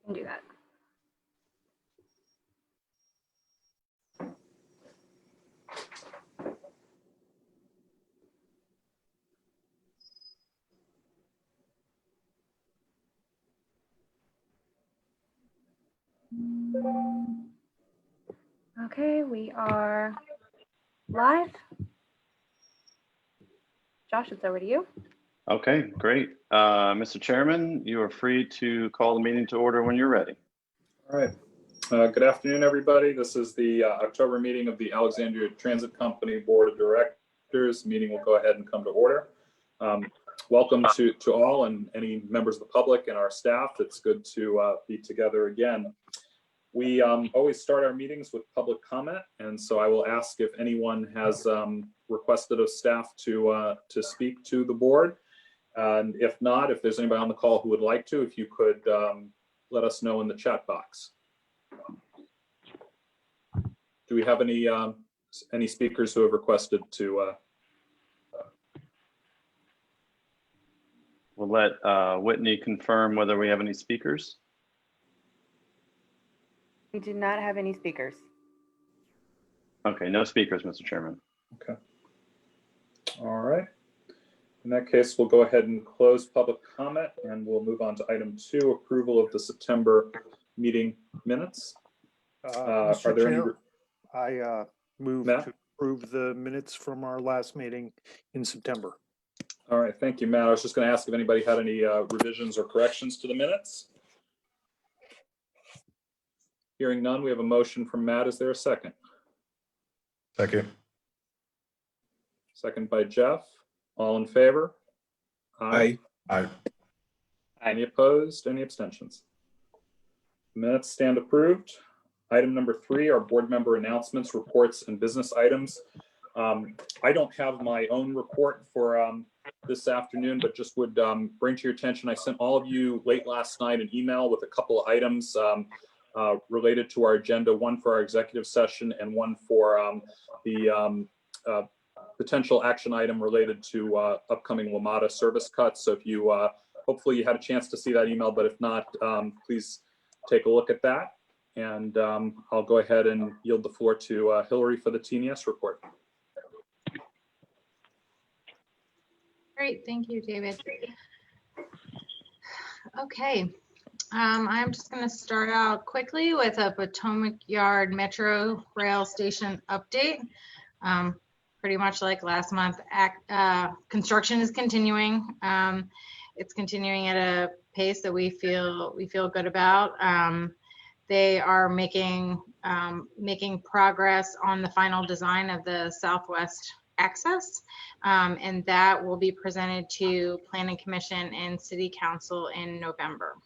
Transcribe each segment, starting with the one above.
can do that. Okay, we are live. Josh, it's over to you. Okay, great. Mr. Chairman, you are free to call the meeting to order when you're ready. All right. Good afternoon, everybody. This is the October meeting of the Alexandria Transit Company Board of Directors. Meeting will go ahead and come to order. Welcome to all and any members of the public and our staff. It's good to be together again. We always start our meetings with public comment, and so I will ask if anyone has requested of staff to speak to the board. And if not, if there's anybody on the call who would like to, if you could let us know in the chat box. Do we have any speakers who have requested to? We'll let Whitney confirm whether we have any speakers. We do not have any speakers. Okay, no speakers, Mr. Chairman. Okay. All right. In that case, we'll go ahead and close public comment and we'll move on to item 2, approval of the September meeting minutes. Mr. Are there Chair, I move Matt? to approve the minutes from our last meeting in September. All right, thank you, Matt. I was just going to ask if anybody had any revisions or corrections to the minutes. Hearing none, we have a motion from Matt. Is there a second? Second. Second by Jeff. All in favor? Aye. Aye. Any opposed? Any abstentions? Minutes stand approved. Item number 3 are board member announcements, reports, and business items. I don't have my own report for this afternoon, but just would bring to your attention, I sent all of you late last night an email with a couple of items related to our agenda, one for our executive session and one for the potential action item related to upcoming WMATA service cuts. So if you, hopefully you had a chance to see that email, but if not, please take a look at that. And I'll go ahead and yield the floor to Hillary for the TNS report. Great, thank you, David. Okay, I'm just going to start out quickly with a Potomac Yard Metro Rail Station update. Pretty much like last month, construction is continuing. It's continuing at a pace that we feel good about. They are making progress on the final design of the Southwest access, and that will be presented to Planning Commission and City Council in November.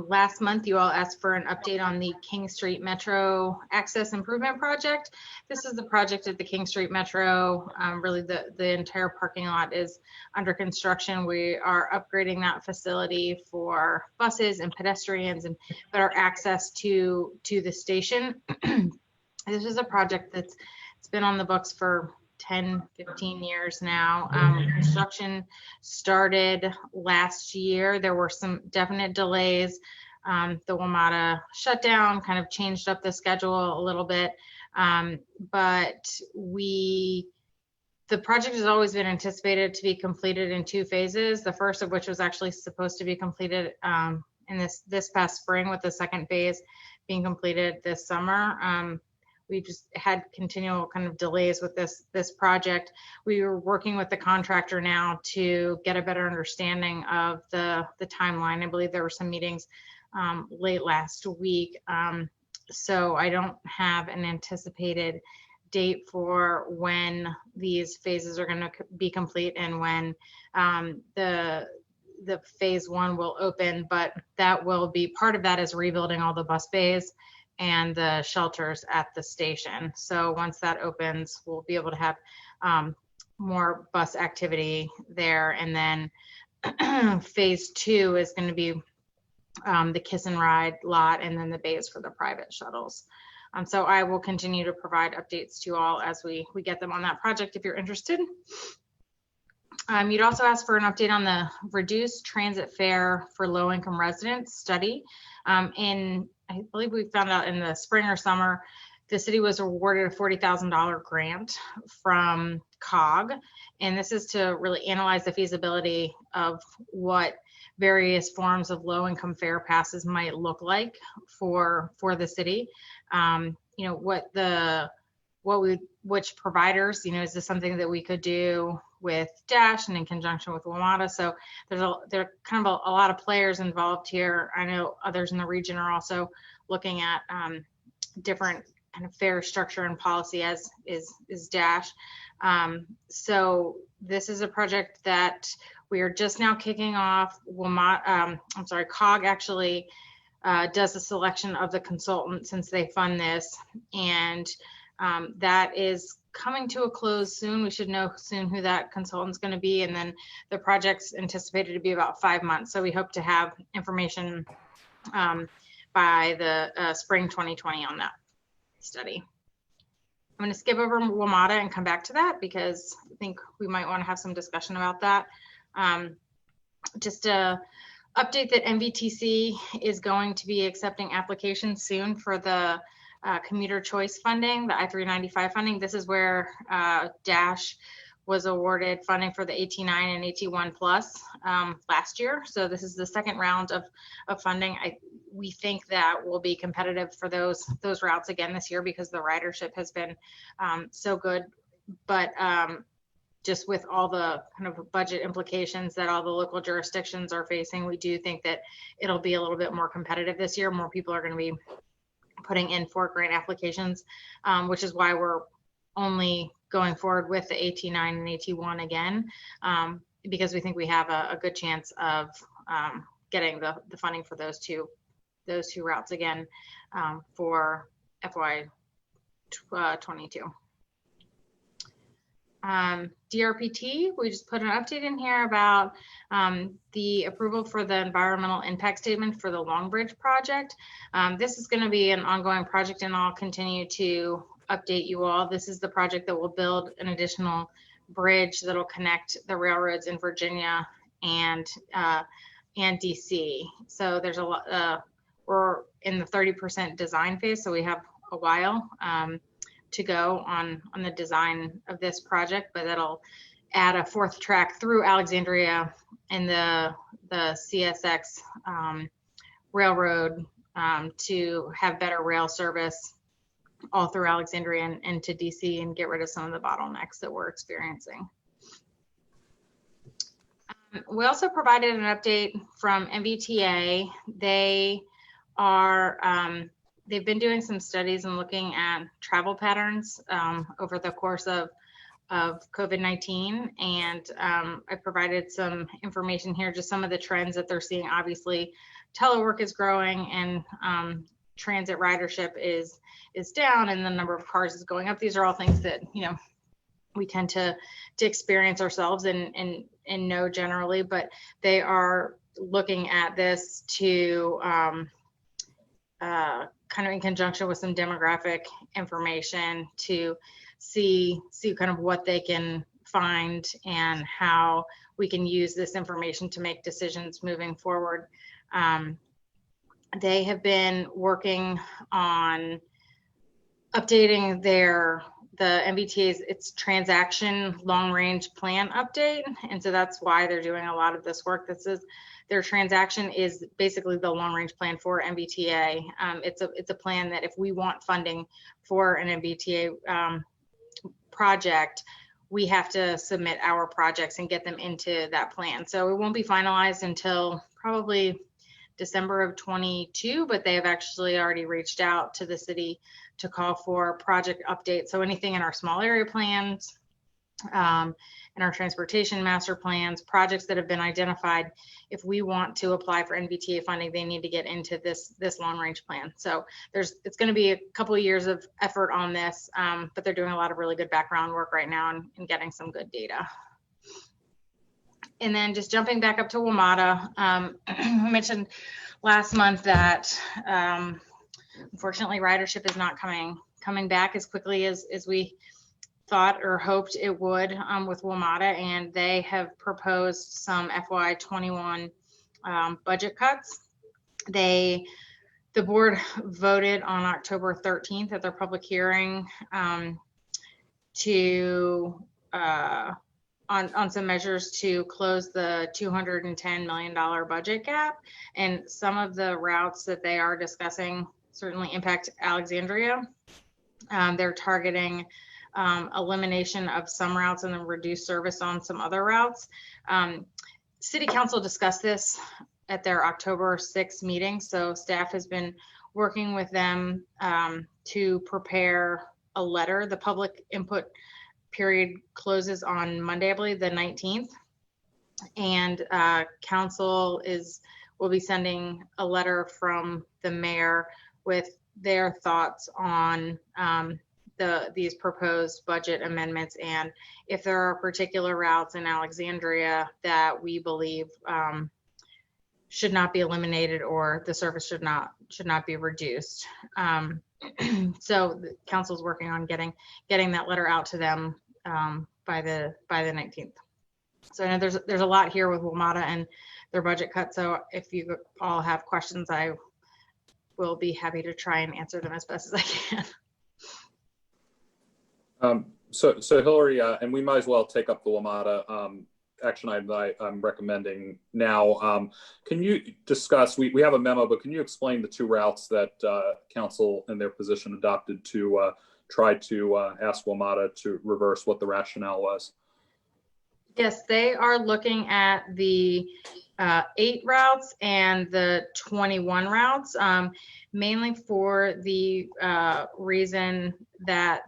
Last month, you all asked for an update on the King Street Metro Access Improvement Project. This is the project at the King Street Metro. Really, the entire parking lot is under construction. We are upgrading that facility for buses and pedestrians and better access to the station. This is a project it's been on the books for 10, 15 years now. Construction started last year. There were some definite delays. The WMATA shutdown kind of changed up the schedule a little bit, but the project has always been anticipated to be completed in 2 phases, the first of which was actually supposed to be completed in this past spring, with the second phase being completed this summer. We just had continual kind of delays with this project. We were working with the contractor now to get a better understanding of the timeline. I believe there were some meetings late last week. So I don't have an anticipated date for when these phases are going to be complete and when the phase 1 will open, but that will be part of that is rebuilding all the bus bays and the shelters at the station. So once that opens, we'll be able to have more bus activity there. And then phase 2 is going to be the kiss and ride lot, and then the bays for the private shuttles. So I will continue to provide updates to you all as we get them on that project if you're interested. You'd also asked for an update on the reduced transit fare for low-income residents study. I believe we found out in the spring or summer, the city was awarded a $40,000 grant from COG, and this is to really analyze the feasibility of what various forms of low-income fare passes might look like for the city. You know, which providers, you know, is this something that we could do with Dash and in conjunction with WMATA? So there are kind of a lot of players involved here. I know others in the region are also looking at different kind of fare structure and policy, as is Dash. So this is a project that we are just now kicking off. COG actually does the selection of the consultant since they fund this, and that is coming to a close soon. We should know soon who that consultant's going to be, and then the project's anticipated to be about 5 months. So we hope to have information by the spring 2020 on that study. I'm going to skip over WMATA and come back to that because I think we might want to have some discussion about that. Just a update that MVTC is going to be accepting applications soon for the commuter choice funding, the I-395 funding. This is where Dash was awarded funding for the AT9 and AT1 plus last year. So this is the second round of funding. We think that will be competitive for those routes again this year because the ridership has been so good. But just with all the kind of budget implications that all the local jurisdictions are facing, we do think that it'll be a little bit more competitive this year. More people are going to be putting in for grant applications, which is why we're only going forward with the AT9 and AT1 again, because we think we have a good chance of getting the funding for those two routes again for FY 22. DRPT, we just put an update in here about the approval for the environmental impact statement for the Long Bridge project. This is going to be an ongoing project, and I'll continue to update you all. This is the project that will build an additional bridge that will connect the railroads in Virginia and DC. So there's a lot. We're in the 30% design phase, so we have a while to go on the design of this project, but that'll add a fourth track through Alexandria and the CSX railroad to have better rail service all through Alexandria and to DC and get rid of some of the bottlenecks that we're experiencing. We also provided an update from MBTA. They are they've been doing some studies and looking at travel patterns over the course of COVID-19. And I provided some information here, just some of the trends that they're seeing. Obviously, telework is growing and transit ridership is down and the number of cars is going up. These are all things that, you know, we tend to experience ourselves and know generally, but they are looking at this to kind of in conjunction with some demographic information to see kind of what they can find and how we can use this information to make decisions moving forward. They have been working on updating the MBTA's its transaction long range plan update, and so that's why they're doing a lot of this work. Their transaction is basically the long range plan for MBTA. It's a plan that if we want funding for an MBTA project, we have to submit our projects and get them into that plan. So it won't be finalized until probably December of 22, but they have actually already reached out to the city to call for project updates. So anything in our small area plans, in our transportation master plans, projects that have been identified, if we want to apply for NVTA funding, they need to get into this long range plan. So it's going to be a couple of years of effort on this, but they're doing a lot of really good background work right now and getting some good data. And then just jumping back up to WMATA, I mentioned last month that unfortunately ridership is not coming back as quickly as we thought or hoped it would with WMATA, and they have proposed some FY21 budget cuts. The board voted on October 13th at their public hearing on some measures to close the $210 million budget gap. And some of the routes that they are discussing certainly impact Alexandria. They're targeting elimination of some routes and then reduced service on some other routes. City Council discussed this at their October 6th meeting. So staff has been working with them to prepare a letter. The public input period closes on Monday, I believe, the 19th. And council will be sending a letter from the mayor with their thoughts on these proposed budget amendments, and if there are particular routes in Alexandria that we believe should not be eliminated or the service should not be reduced. So the council's working on getting that letter out to them by the 19th. So I know there's a lot here with WMATA and their budget cut. So if you all have questions, I will be happy to try and answer them as best as I can. So Hillary, and we might as well take up the WMATA action item that I'm recommending now. Can you discuss, we have a memo, but can you explain the two routes that council in their position adopted to try to ask WMATA to reverse what the rationale was? Yes, they are looking at the 8 routes and the 21 routes, mainly for the reason that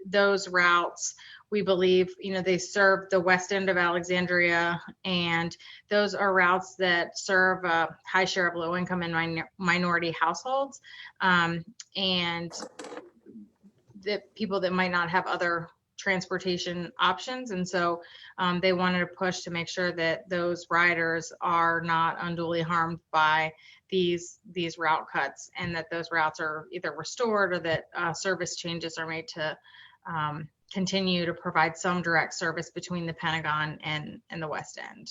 those routes, we believe, they serve the west end of Alexandria, and those are routes that serve a high share of low income and minority households, and the people that might not have other transportation options. And so they wanted to push to make sure that those riders are not unduly harmed by these route cuts, and that those routes are either restored or that service changes are made to continue to provide some direct service between the Pentagon and the West End.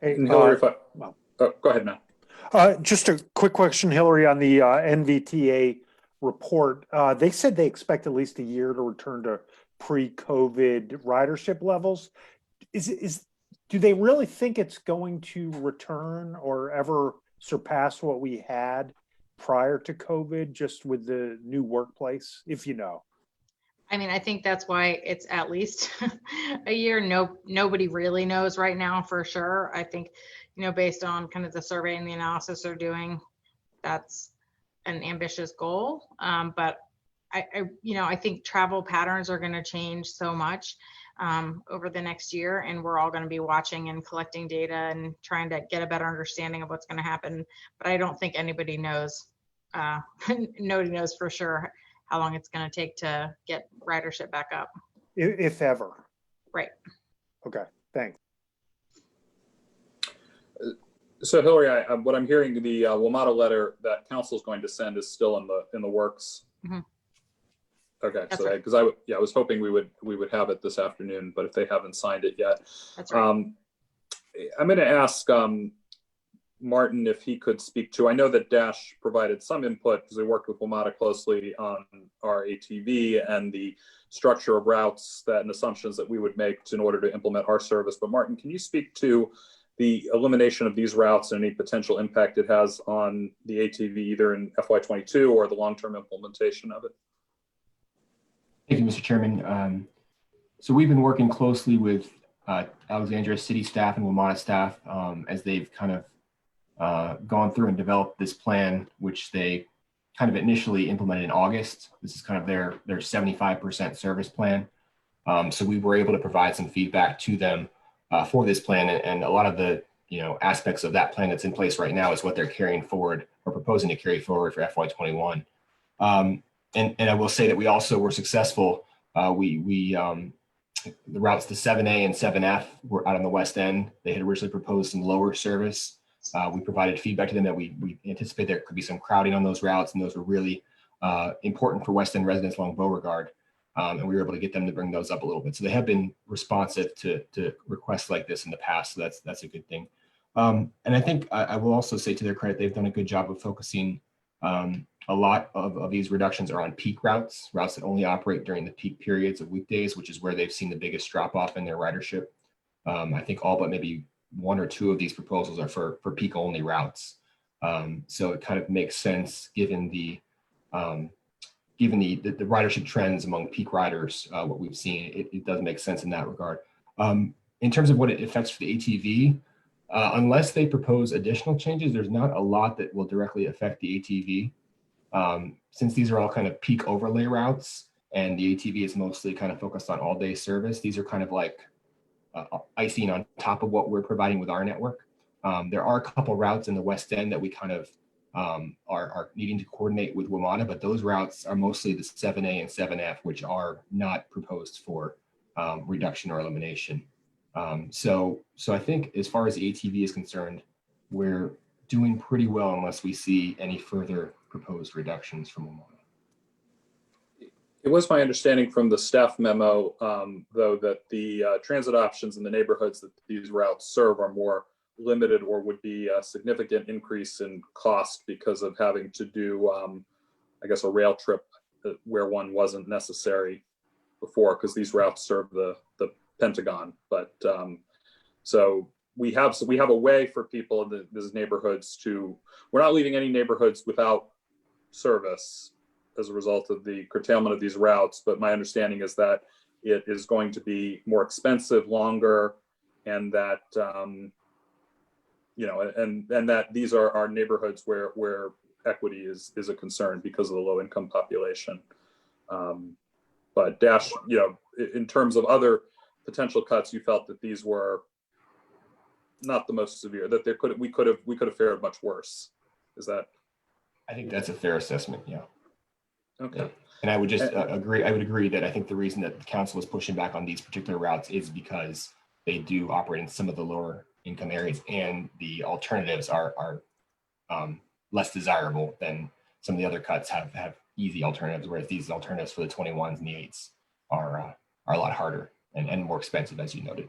Hey, Hillary, go ahead, Matt. just a quick question, Hillary, on the NVTA report. They said they expect at least a year to return to pre-COVID ridership levels. Do they really think it's going to return or ever surpass what we had prior to COVID, just with the new workplace, if you know? I mean, I think that's why it's at least a year. Nobody really knows right now for sure. I think, based on kind of the survey and the analysis they're doing, that's an ambitious goal. But I think travel patterns are going to change so much over the next year, and we're all going to be watching and collecting data and trying to get a better understanding of what's going to happen. But I don't think anybody knows. Nobody knows for sure how long it's going to take to get ridership back up. If ever. Right. Okay, thanks. So Hillary, what I'm hearing, the WMATA letter that council is going to send is still in the works. Mm-hmm. Okay, That's so right. because I was hoping we would have it this afternoon, but if they haven't signed it yet, That's right. I'm going to ask Martin if he could speak to. I know that Dash provided some input because we worked with WMATA closely on our ATV and the structure of routes and assumptions that we would make in order to implement our service. But Martin, can you speak to the elimination of these routes and any potential impact it has on the ATV, either in FY22 or the long-term implementation of it? Thank you, Mr. Chairman. So we've been working closely with Alexandria City staff and WMATA staff as they've kind of gone through and developed this plan, which they kind of initially implemented in August. This is kind of their 75% service plan. So we were able to provide some feedback to them for this plan, and a lot of the aspects of that plan that's in place right now is what they're carrying forward or proposing to carry forward for FY21. And I will say that we also were successful. The routes to 7A and 7F were out on the West End. They had originally proposed some lower service. We provided feedback to them that we anticipate there could be some crowding on those routes, and those were really important for West End residents along Beauregard. And we were able to get them to bring those up a little bit. So they have been responsive to requests like this in the past. So that's a good thing. And I think I will also say, to their credit, they've done a good job of focusing. A lot of these reductions are on peak routes that only operate during the peak periods of weekdays, which is where they've seen the biggest drop off in their ridership. I think all but maybe one or two of these proposals are for peak only routes. So it kind of makes sense given the ridership trends among peak riders, what we've seen. It does make sense in that regard. In terms of what it affects for the ATV, unless they propose additional changes, there's not a lot that will directly affect the ATV. Since these are all kind of peak overlay routes and the ATV is mostly kind of focused on all day service, these are kind of like icing on top of what we're providing with our network. There are a couple routes in the West End that we kind of are needing to coordinate with WMATA, but those routes are mostly the 7A and 7F, which are not proposed for reduction or elimination. So I think as far as the ATV is concerned, we're doing pretty well unless we see any further proposed reductions from WMATA. It was my understanding from the staff memo, though, that the transit options in the neighborhoods that these routes serve are more limited, or would be a significant increase in cost because of having to do, I guess, a rail trip where one wasn't necessary before, because these routes serve the Pentagon. But so we have a way for people in these neighborhoods to, we're not leaving any neighborhoods without service as a result of the curtailment of these routes. But my understanding is that it is going to be more expensive, longer, and that and that these are neighborhoods where equity is a concern because of the low income population. But Dash, in terms of other potential cuts, you felt that these were not the most severe, that we could have fared much worse. Is that? I think that's a fair assessment. Yeah. Okay. Yeah. And I would just agree. I would agree that I think the reason that the council is pushing back on these particular routes is because they do operate in some of the lower income areas, and the alternatives are less desirable than some of the other cuts have easy alternatives, whereas these alternatives for the 21s and the 8s are a lot harder and more expensive, as you noted.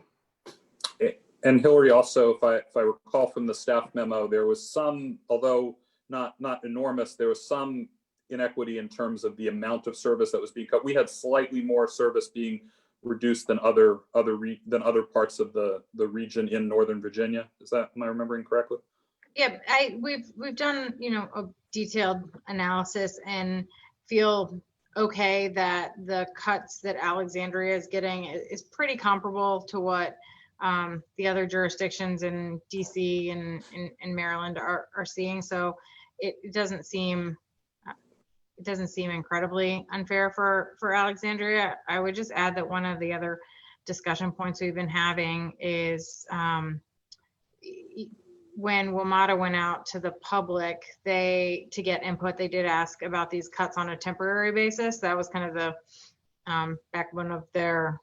And Hillary, also, if I recall from the staff memo, there was some, although not enormous, there was some inequity in terms of the amount of service that was being cut. We had slightly more service being reduced than other parts of the region in Northern Virginia. Am I remembering correctly? Yeah, we've done a detailed analysis and feel okay that the cuts that Alexandria is getting is pretty comparable to what the other jurisdictions in DC and Maryland are seeing. So it doesn't seem incredibly unfair for Alexandria. I would just add that one of the other discussion points we've been having is when WMATA went out to the public, to get input, they did ask about these cuts on a temporary basis. That was kind of the backbone of their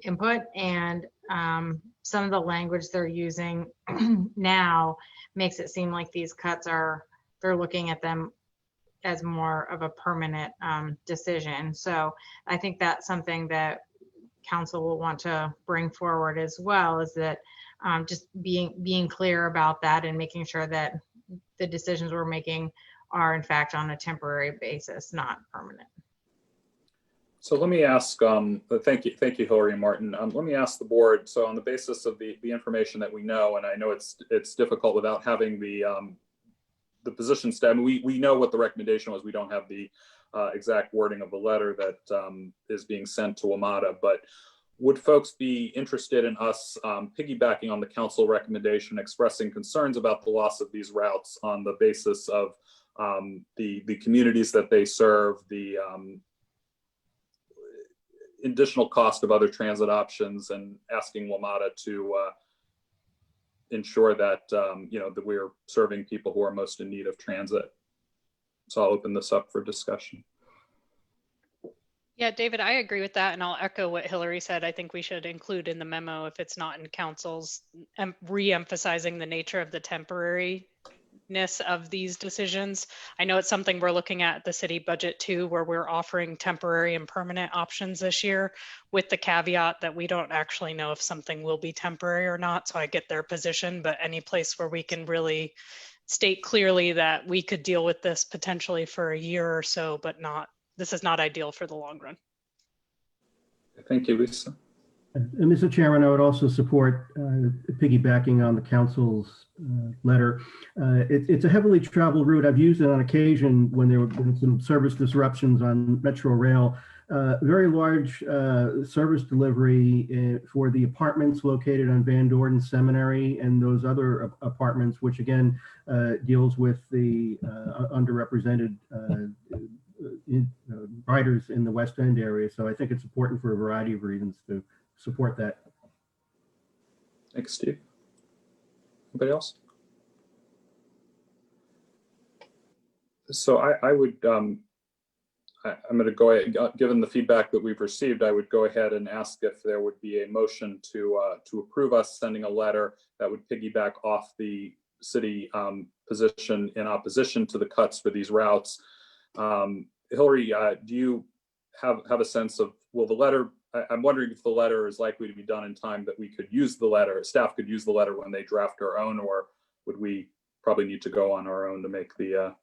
input, and some of the language they're using now makes it seem like these cuts they're looking at them as more of a permanent decision. So I think that's something that council will want to bring forward as well, is that just being clear about that and making sure that the decisions we're making are in fact on a temporary basis, not permanent. So let me ask, thank you, Hillary and Martin. Let me ask the board. So on the basis of the information that we know, and I know it's difficult without having the position statement. We know what the recommendation was. We don't have the exact wording of the letter that is being sent to WMATA, but would folks be interested in us piggybacking on the council recommendation, expressing concerns about the loss of these routes on the basis of the communities that they serve, the additional cost of other transit options, and asking WMATA to ensure that that we're serving people who are most in need of transit. So I'll open this up for discussion. Yeah, David, I agree with that, and I'll echo what Hillary said. I think we should include in the memo, if it's not in council's, re-emphasizing the nature of the temporary of these decisions. I know it's something we're looking at the city budget too, where we're offering temporary and permanent options this year with the caveat that we don't actually know if something will be temporary or not. So I get their position, but any place where we can really state clearly that we could deal with this potentially for a year or so, but this is not ideal for the long run. Thank you, Lisa. And Mr. Chairman, I would also support piggybacking on the council's letter. It's a heavily traveled route. I've used it on occasion when there were some service disruptions on Metro Rail. Very large service delivery for the apartments located on Van Dorn Seminary and those other apartments, which again deals with the underrepresented riders in the West End area. So I think it's important for a variety of reasons to support that. Thanks, Steve. Anybody else? So I would, I'm going to go ahead, given the feedback that we've received, I would go ahead and ask if there would be a motion to approve us sending a letter that would piggyback off the city position in opposition to the cuts for these routes. Hillary, do you have a sense of, will the letter, I'm wondering if the letter is likely to be done in time that we could use the letter, staff could use the letter when they draft our own, or would we probably need to go on our own to make the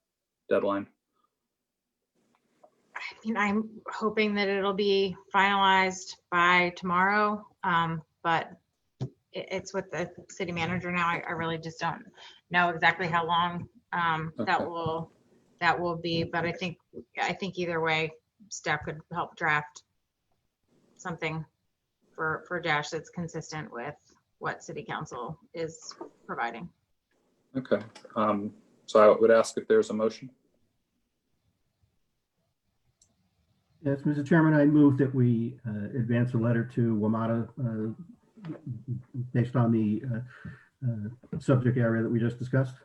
deadline? I mean, I'm hoping that it'll be finalized by tomorrow, but it's with the city manager now. I really just don't know exactly how long that will be, but I think either way, staff could help draft something for Josh that's consistent with what city council is providing. Okay, so I would ask if there's a motion. Yes, Mr. Chairman, I move that we advance a letter to WMATA based on the subject area that we just discussed.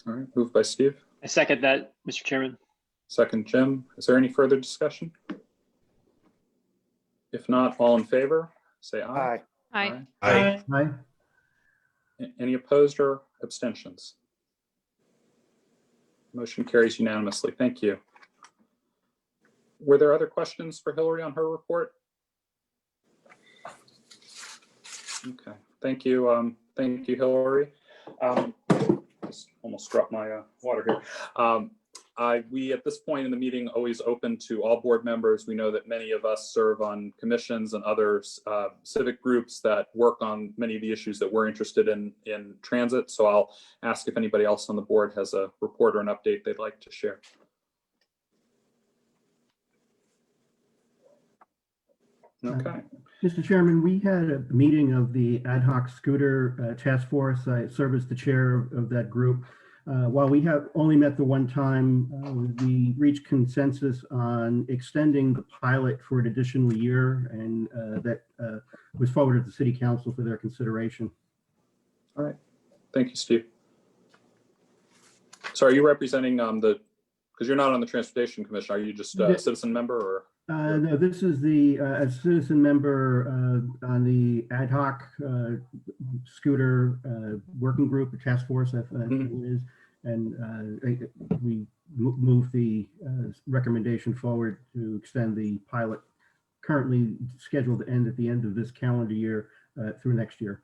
All right, moved by Steve. I second that, Mr. Chairman. Second, Jim. Is there any further discussion? If not, all in favor, say aye. Aye. Aye. Aye. Any opposed or abstentions? Motion carries unanimously. Thank you. Were there other questions for Hillary on her report? Okay, thank you. Thank you, Hillary. Just almost dropped my water here. We, at this point in the meeting, always open to all board members. We know that many of us serve on commissions and other civic groups that work on many of the issues that we're interested in transit. So I'll ask if anybody else on the board has a report or an update they'd like to share. Okay. Mr. Chairman, we had a meeting of the ad hoc scooter task force. I serve as the chair of that group. While we have only met the one time, we reached consensus on extending the pilot for an additional year, and that was forwarded to the City Council for their consideration. All right. Thank you, Steve. So are you representing because you're not on the Transportation Commission, are you just a citizen member or? No, this is a citizen member on the ad hoc scooter working group, the task force, I think it is, and we move the recommendation forward to extend the pilot, currently scheduled to end at the end of this calendar year through next year.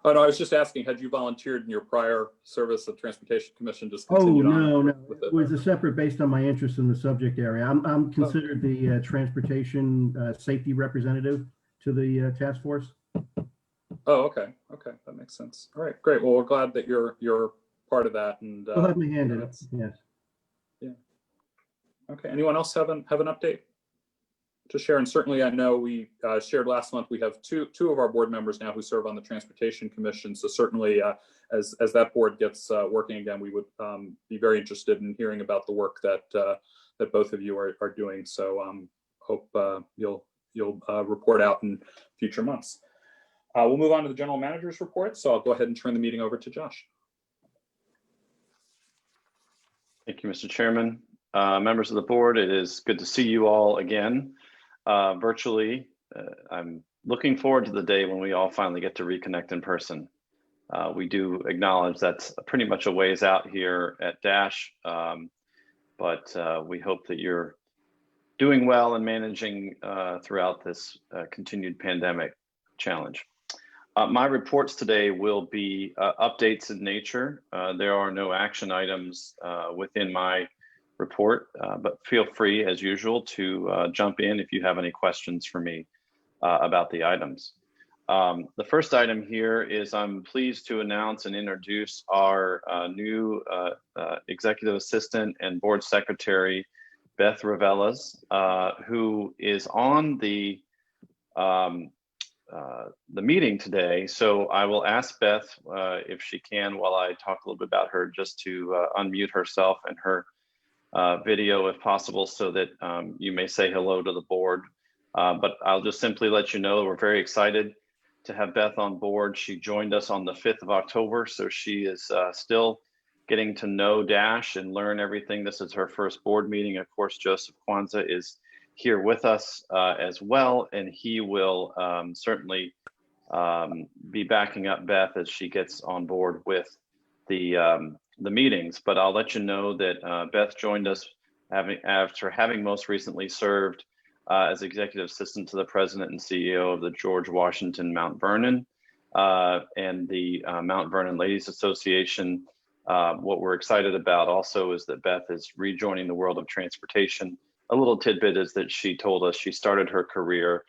Oh, no, I was just asking, had you volunteered in your prior service of Transportation Commission? Just oh, no, with it was a separate based on my interest in the subject area. I'm considered the transportation safety representative to the task force. Oh, okay. Okay, that makes sense. All right, great. Well, we're glad that you're part of that. And I'll have my hand in it. Yes. Yeah. Okay. Anyone else have an update to share? And certainly, I know we shared last month. We have two of our board members now who serve on the Transportation Commission. So certainly, as that board gets working again, we would be very interested in hearing about the work that that both of you are doing. So hope you'll report out in future months. We'll move on to the general manager's report. So I'll go ahead and turn the meeting over to Josh. Thank you, Mr. Chairman. Members of the board, it is good to see you all again virtually. I'm looking forward to the day when we all finally get to reconnect in person. we do acknowledge that's pretty much a ways out here at Dash, but we hope that you're doing well and managing throughout this continued pandemic challenge. My reports today will be updates in nature. There are no action items within my report, but feel free, as usual, to jump in if you have any questions for me about the items. The first item here is I'm pleased to announce and introduce our new executive assistant and board secretary, Beth Ravelas, who is on the meeting today. So I will ask Beth if she can, while I talk a little bit about her, just to unmute herself and her video if possible, so that you may say hello to the board. But I'll just simply let you know we're very excited to have Beth on board. She joined us on the 5th of October, so she is still getting to know Dash and learn everything. This is her first board meeting. Of course, Joseph Kwanzaa is here with us as well, and he will certainly be backing up Beth as she gets on board with the meetings. But I'll let you know that Beth joined us after having most recently served as executive assistant to the president and CEO of the George Washington Mount Vernon and the Mount Vernon Ladies Association. What we're excited about also is that Beth is rejoining the world of transportation. A little tidbit is that she told us she started her career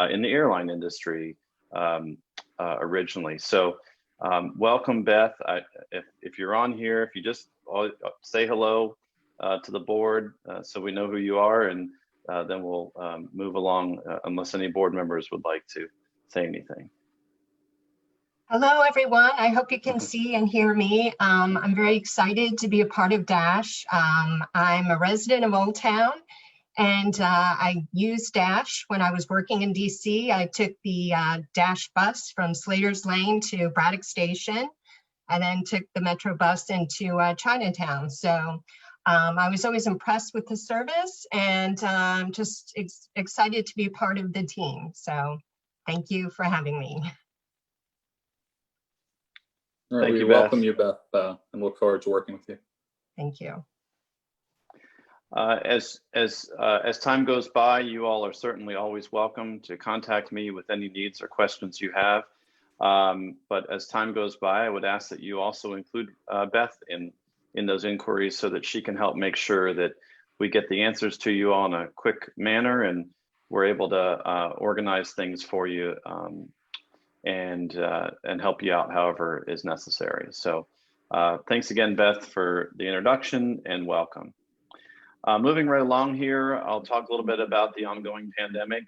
in the airline industry originally. So welcome, Beth. If you're on here, if you just say hello to the board so we know who you are, and then we'll move along unless any board members would like to say anything. Hello, everyone. I hope you can see and hear me. I'm very excited to be a part of Dash. I'm a resident of Old Town, and I used Dash when I was working in DC. I took the Dash bus from Slater's Lane to Braddock Station, and then took the Metro bus into Chinatown. So I was always impressed with the service, and just excited to be a part of the team. So thank you for having me. All right, we welcome you, Beth, and look forward to working with you. Thank you. As time goes by, you all are certainly always welcome to contact me with any needs or questions you have. But as time goes by, I would ask that you also include Beth in those inquiries so that she can help make sure that we get the answers to you all in a quick manner, and we're able to organize things for you and help you out however is necessary. So thanks again, Beth, for the introduction, and welcome. Moving right along here, I'll talk a little bit about the ongoing pandemic.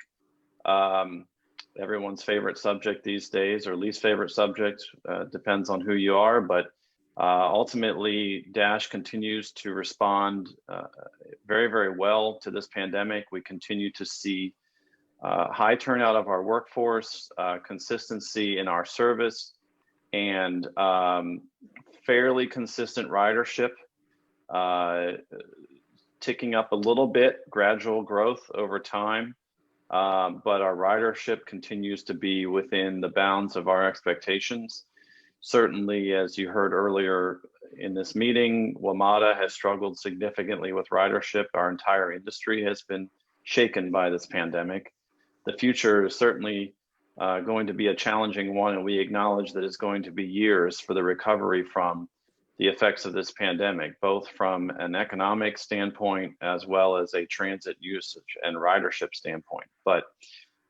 Everyone's favorite subject these days, or least favorite subject, depends on who you are, but ultimately Dash continues to respond very, very well to this pandemic. We continue to see high turnout of our workforce, consistency in our service, and fairly consistent ridership, ticking up a little bit, gradual growth over time, but our ridership continues to be within the bounds of our expectations. Certainly, as you heard earlier in this meeting, WMATA has struggled significantly with ridership. Our entire industry has been shaken by this pandemic. The future is certainly going to be a challenging one, and we acknowledge that it's going to be years for the recovery from the effects of this pandemic, both from an economic standpoint as well as a transit usage and ridership standpoint. But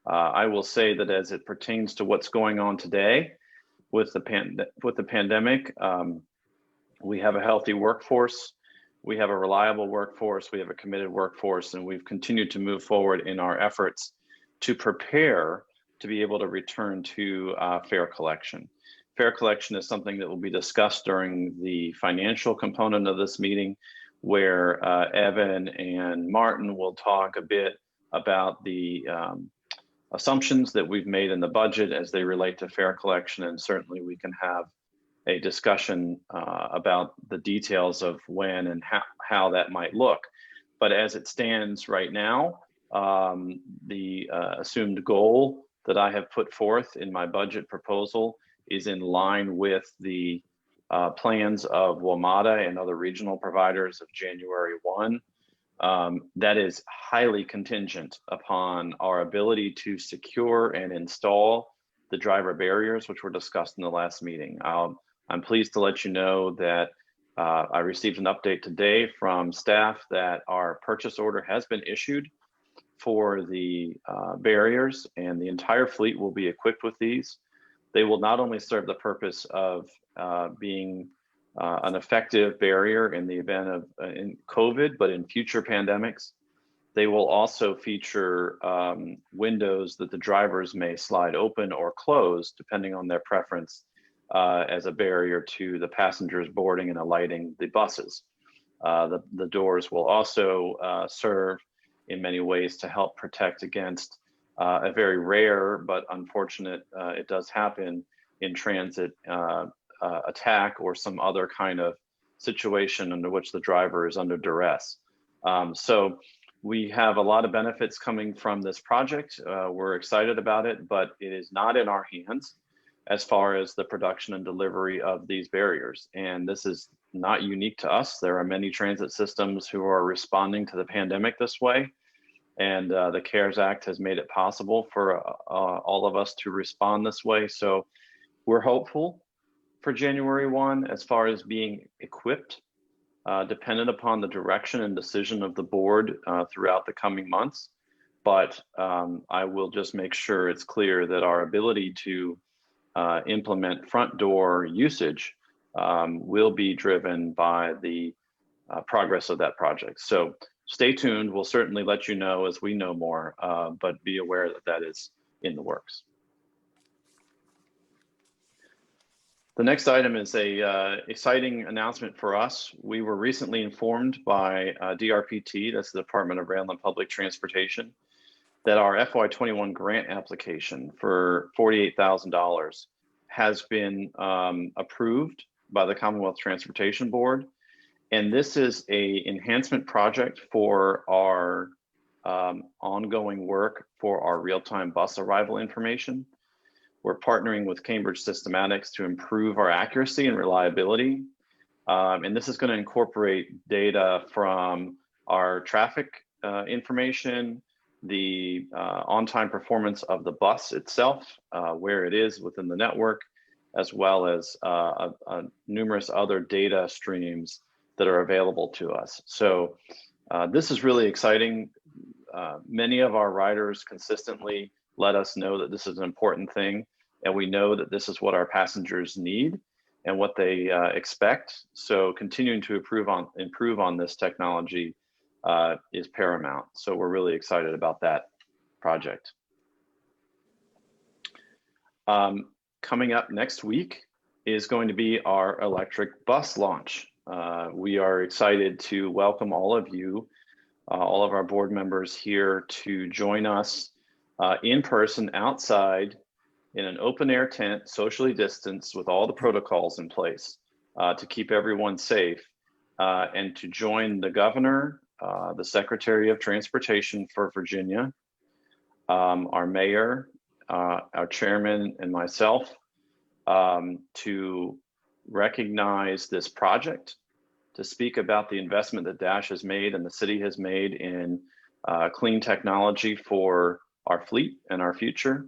I will say that as it pertains to what's going on today with the pandemic, we have a healthy workforce, we have a reliable workforce, we have a committed workforce, and we've continued to move forward in our efforts to prepare to be able to return to fare collection. Fare collection is something that will be discussed during the financial component of this meeting, where Evan and Martin will talk a bit about the assumptions that we've made in the budget as they relate to fare collection, and certainly we can have a discussion about the details of when and how that might look. But as it stands right now, the assumed goal that I have put forth in my budget proposal is in line with the plans of WMATA and other regional providers of January 1. That is highly contingent upon our ability to secure and install the driver barriers, which were discussed in the last meeting. I'm pleased to let you know that I received an update today from staff that our purchase order has been issued for the barriers, and the entire fleet will be equipped with these. They will not only serve the purpose of being an effective barrier in the event of in COVID, but in future pandemics. They will also feature windows that the drivers may slide open or close, depending on their preference, as a barrier to the passengers boarding and alighting the buses. The doors will also serve in many ways to help protect against a very rare but unfortunate, it does happen in transit, attack or some other kind of situation under which the driver is under duress. So we have a lot of benefits coming from this project. We're excited about it, but it is not in our hands as far as the production and delivery of these barriers. And this is not unique to us. There are many transit systems who are responding to the pandemic this way. And the CARES Act has made it possible for all of us to respond this way. So we're hopeful for January 1 as far as being equipped, dependent upon the direction and decision of the board throughout the coming months. But I will just make sure it's clear that our ability to implement front door usage will be driven by the progress of that project. So stay tuned. We'll certainly let you know as we know more, but be aware that that is in the works. The next item is a exciting announcement for us. We were recently informed by DRPT, that's the Department of Rail and Public Transportation, that our FY21 grant application for $48,000 has been approved by the Commonwealth Transportation Board. And this is a enhancement project for our ongoing work for our real-time bus arrival information. We're partnering with Cambridge Systematics to improve our accuracy and reliability. And this is going to incorporate data from our traffic information, the on-time performance of the bus itself, where it is within the network, as well as numerous other data streams that are available to us. So this is really exciting. Many of our riders consistently let us know that this is an important thing, and we know that this is what our passengers need and what they expect. So continuing to improve on this technology is paramount. So we're really excited about that project. Coming up next week is going to be our electric bus launch. We are excited to welcome all of you, all of our board members here to join us in person outside in an open air tent, socially distanced with all the protocols in place to keep everyone safe, and to join the governor, the Secretary of Transportation for Virginia, our mayor, our chairman, and myself to recognize this project, to speak about the investment that Dash has made and the city has made in clean technology for our fleet and our future.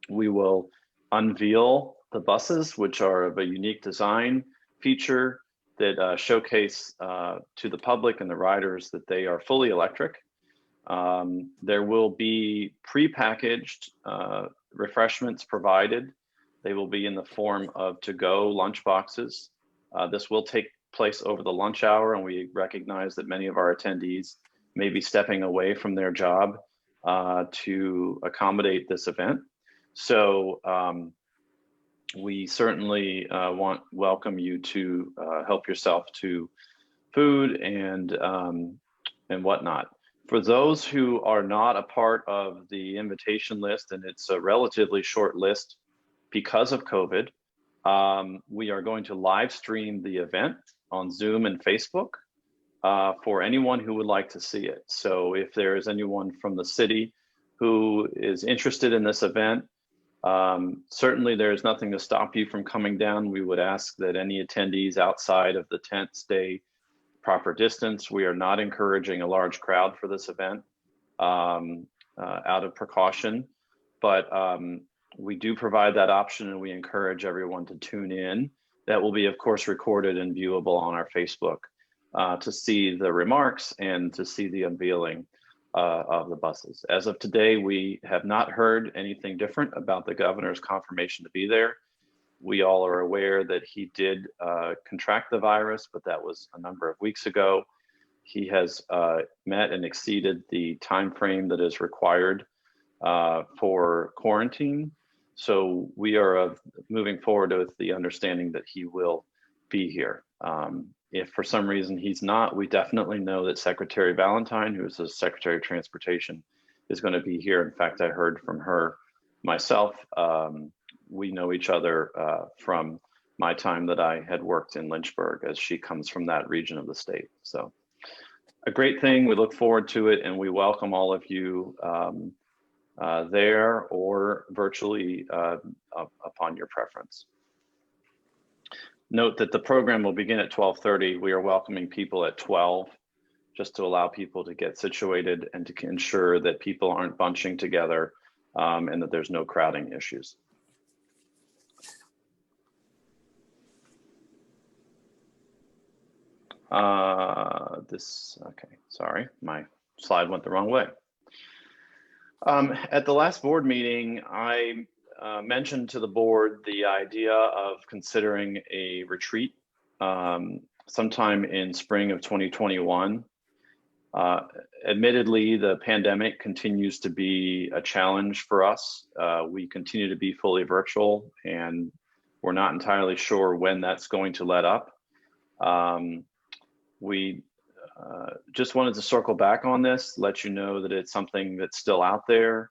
We will unveil the buses, which are of a unique design feature that showcase to the public and the riders that they are fully electric. There will be prepackaged refreshments provided. They will be in the form of to-go lunch boxes. This will take place over the lunch hour, and we recognize that many of our attendees may be stepping away from their job to accommodate this event. So we certainly welcome you to help yourself to food and whatnot. For those who are not a part of the invitation list, and it's a relatively short list because of COVID, we are going to live stream the event on Zoom and Facebook for anyone who would like to see it. So if there is anyone from the city who is interested in this event, Certainly there's nothing to stop you from coming down. We would ask that any attendees outside of the tent stay proper distance. We are not encouraging a large crowd for this event out of precaution, but we do provide that option, and we encourage everyone to tune in. That will be, of course, recorded and viewable on our Facebook to see the remarks and to see the unveiling of the buses. As of today, we have not heard anything different about the governor's confirmation to be there. We all are aware that he did contract the virus, but that was a number of weeks ago. He has met and exceeded the time frame that is required for quarantine. So we are moving forward with the understanding that he will be here. If for some reason he's not, we definitely know that Secretary Valentine, who is the Secretary of Transportation, is going to be here. In fact, I heard from her myself. We know each other from my time that I had worked in Lynchburg, as she comes from that region of the state. So a great thing. We look forward to it, and we welcome all of you there or virtually upon your preference. Note that the program will begin at 12:30. We are welcoming people at 12, just to allow people to get situated and to ensure that people aren't bunching together and that there's no crowding issues. Okay, sorry, my slide went the wrong way. At the last board meeting, I mentioned to the board the idea of considering a retreat sometime in spring of 2021. Admittedly, the pandemic continues to be a challenge for us. We continue to be fully virtual, and we're not entirely sure when that's going to let up. We just wanted to circle back on this, let you know that it's something that's still out there.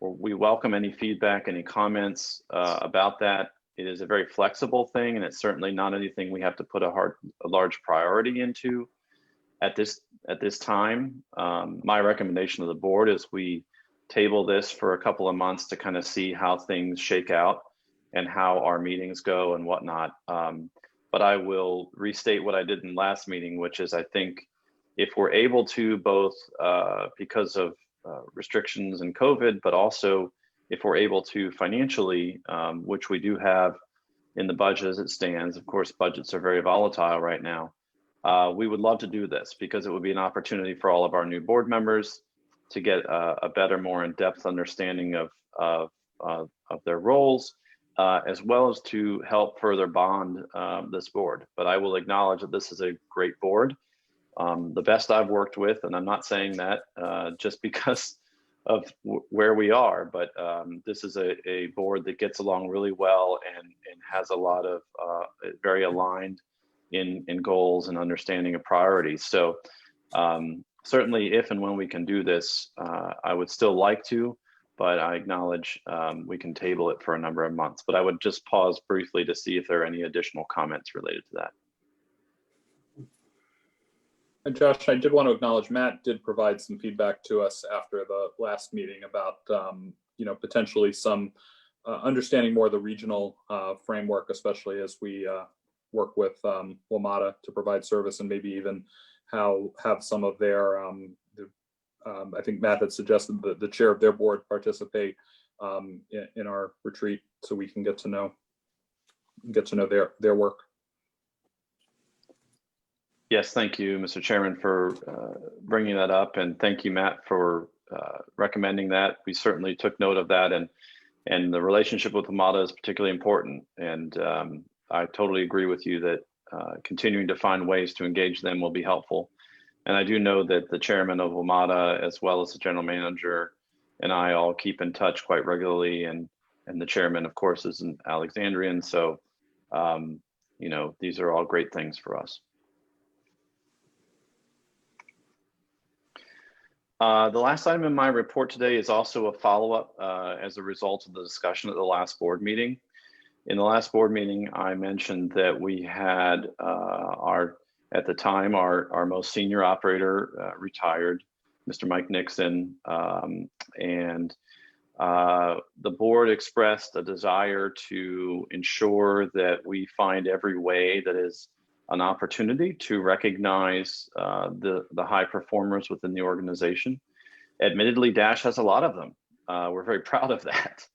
We welcome any feedback, any comments about that. It is a very flexible thing, and it's certainly not anything we have to put a large priority into at this time. My recommendation to the board is we table this for a couple of months to kind of see how things shake out and how our meetings go and whatnot. But I will restate what I did in last meeting, which is I think if we're able to, both because of restrictions and COVID, but also if we're able to financially, which we do have in the budget as it stands. Of course, budgets are very volatile right now. We would love to do this because it would be an opportunity for all of our new board members to get a better, more in-depth understanding of their roles, as well as to help further bond this board. But I will acknowledge that this is a great board. The best I've worked with, and I'm not saying that just because of where we are, but this is a board that gets along really well and has a lot of very aligned in goals and understanding of priorities. So certainly if and when we can do this, I would still like to, but I acknowledge we can table it for a number of months. But I would just pause briefly to see if there are any additional comments related to that. And Josh, I did want to acknowledge Matt did provide some feedback to us after the last meeting about, potentially some understanding more of the regional framework, especially as we work with WMATA to provide service, and maybe even have some of their, I think Matt had suggested that the chair of their board participate in our retreat so we can get to know their work. Yes, thank you, Mr. Chairman, for bringing that up, and thank you, Matt, for recommending that. We certainly took note of that, and the relationship with WMATA is particularly important. And I totally agree with you that continuing to find ways to engage them will be helpful. And I do know that the chairman of WMATA, as well as the general manager, and I all keep in touch quite regularly. And the chairman, of course, is an Alexandrian. So, these are all great things for us. The last item in my report today is also a follow-up as a result of the discussion at the last board meeting. In the last board meeting, I mentioned that we had at the time, our most senior operator retired, Mr. Mike Nixon, and The board expressed a desire to ensure that we find every way that is an opportunity to recognize the high performers within the organization. Admittedly, Dash has a lot of them. We're very proud of that.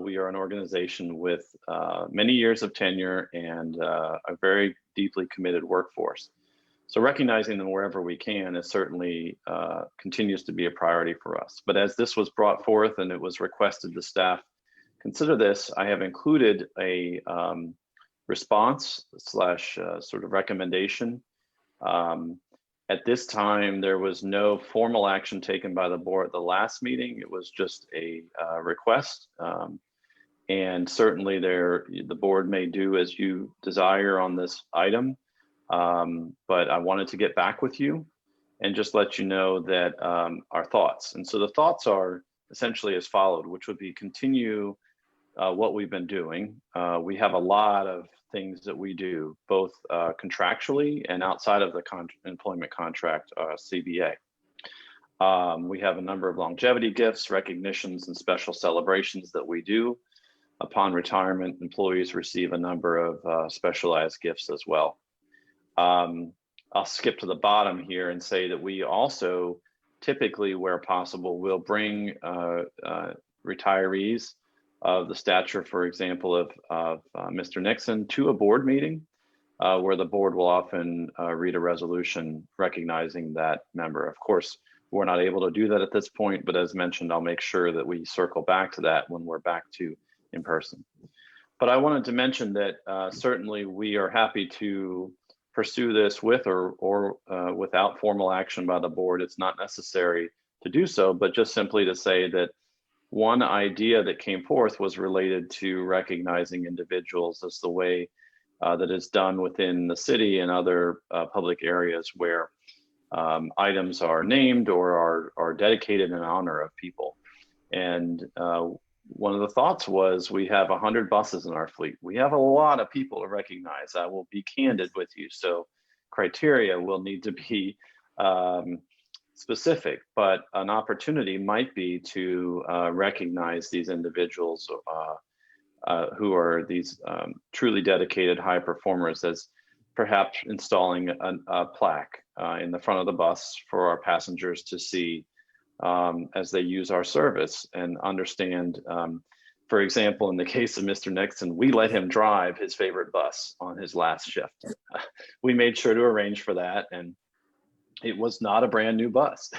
We are an organization with many years of tenure and a very deeply committed workforce. So recognizing them wherever we can is certainly continues to be a priority for us. But as this was brought forth and it was requested the staff consider this, I have included a response slash sort of recommendation. At this time, there was no formal action taken by the board at the last meeting. It was just a request. And certainly the board may do as you desire on this item. But I wanted to get back with you and just let you know that our thoughts. And so the thoughts are essentially as followed, which would be continue what we've been doing. We have a lot of things that we do, both contractually and outside of the employment contract, CBA. We have a number of longevity gifts, recognitions, and special celebrations that we do. Upon retirement, employees receive a number of specialized gifts as well. I'll skip to the bottom here and say that we also typically, where possible, will bring retirees of the stature, for example, of Mr. Nixon to a board meeting where the board will often read a resolution recognizing that member. Of course, we're not able to do that at this point, but as mentioned, I'll make sure that we circle back to that when we're back to in person. But I wanted to mention that certainly we are happy to pursue this with or without formal action by the board. It's not necessary to do so, but just simply to say that one idea that came forth was related to recognizing individuals as the way that is done within the city and other public areas where items are named or are dedicated in honor of people. And one of the thoughts was we have 100 buses in our fleet. We have a lot of people to recognize. I will be candid with you. So criteria will need to be specific, but an opportunity might be to recognize these individuals who are these truly dedicated high performers as perhaps installing a plaque in the front of the bus for our passengers to see as they use our service and understand. For example, in the case of Mr. Nixon, we let him drive his favorite bus on his last shift. We made sure to arrange for that, and it was not a brand new bus.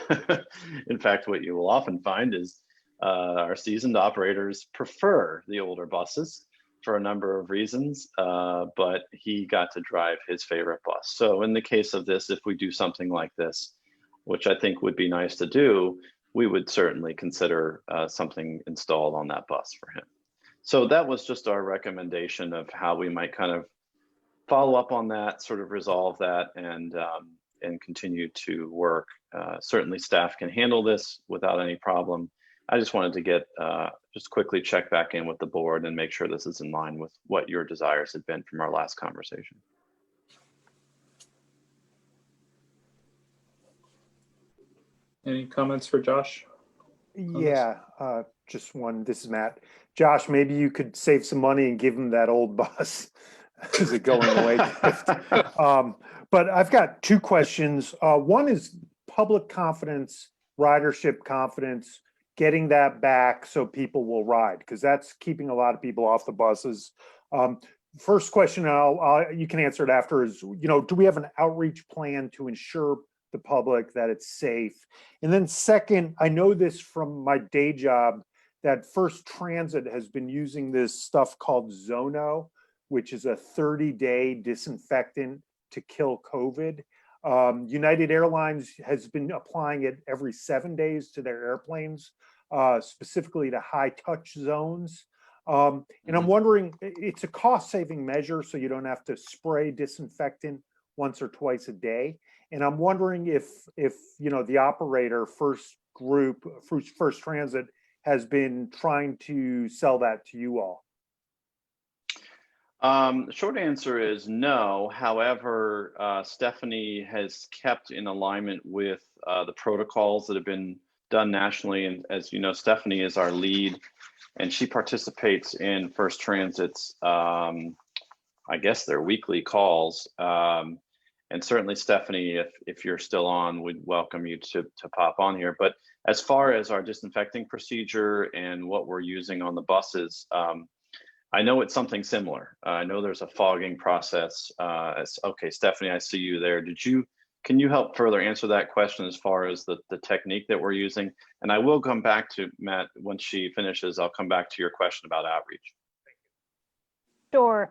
In fact, what you will often find is our seasoned operators prefer the older buses for a number of reasons, but he got to drive his favorite bus. So in the case of this, if we do something like this, which I think would be nice to do, we would certainly consider something installed on that bus for him. So that was just our recommendation of how we might kind of follow up on that, sort of resolve that, and continue to work. Certainly staff can handle this without any problem. I just wanted to get just quickly check back in with the board and make sure this is in line with what your desires had been from our last conversation. Any comments for Josh? Yeah, just one. This is Matt. Josh, maybe you could save some money and give him that old bus as a going away gift. But I've got two questions. One is public confidence, ridership confidence, getting that back so people will ride, because that's keeping a lot of people off the buses. First question, you can answer it after, is, do we have an outreach plan to ensure the public that it's safe? And then second, I know this from my day job that First Transit has been using this stuff called Zono, which is a 30-day disinfectant to kill COVID. United Airlines has been applying it every 7 days to their airplanes, specifically to high touch zones. And I'm wondering, it's a cost-saving measure, so you don't have to spray disinfectant once or twice a day. And I'm wondering if the operator, First Transit, has been trying to sell that to you all. The short answer is no. However, Stephanie has kept in alignment with the protocols that have been done nationally. And as you know, Stephanie is our lead, and she participates in First Transit's, I guess, their weekly calls. And certainly, Stephanie, if you're still on, we'd welcome you to pop on here. But as far as our disinfecting procedure and what we're using on the buses, I know it's something similar. I know there's a fogging process. Okay, Stephanie, I see you there. Can you help further answer that question as far as the technique that we're using? And I will come back to Matt once she finishes. I'll come back to your question about outreach. Sure.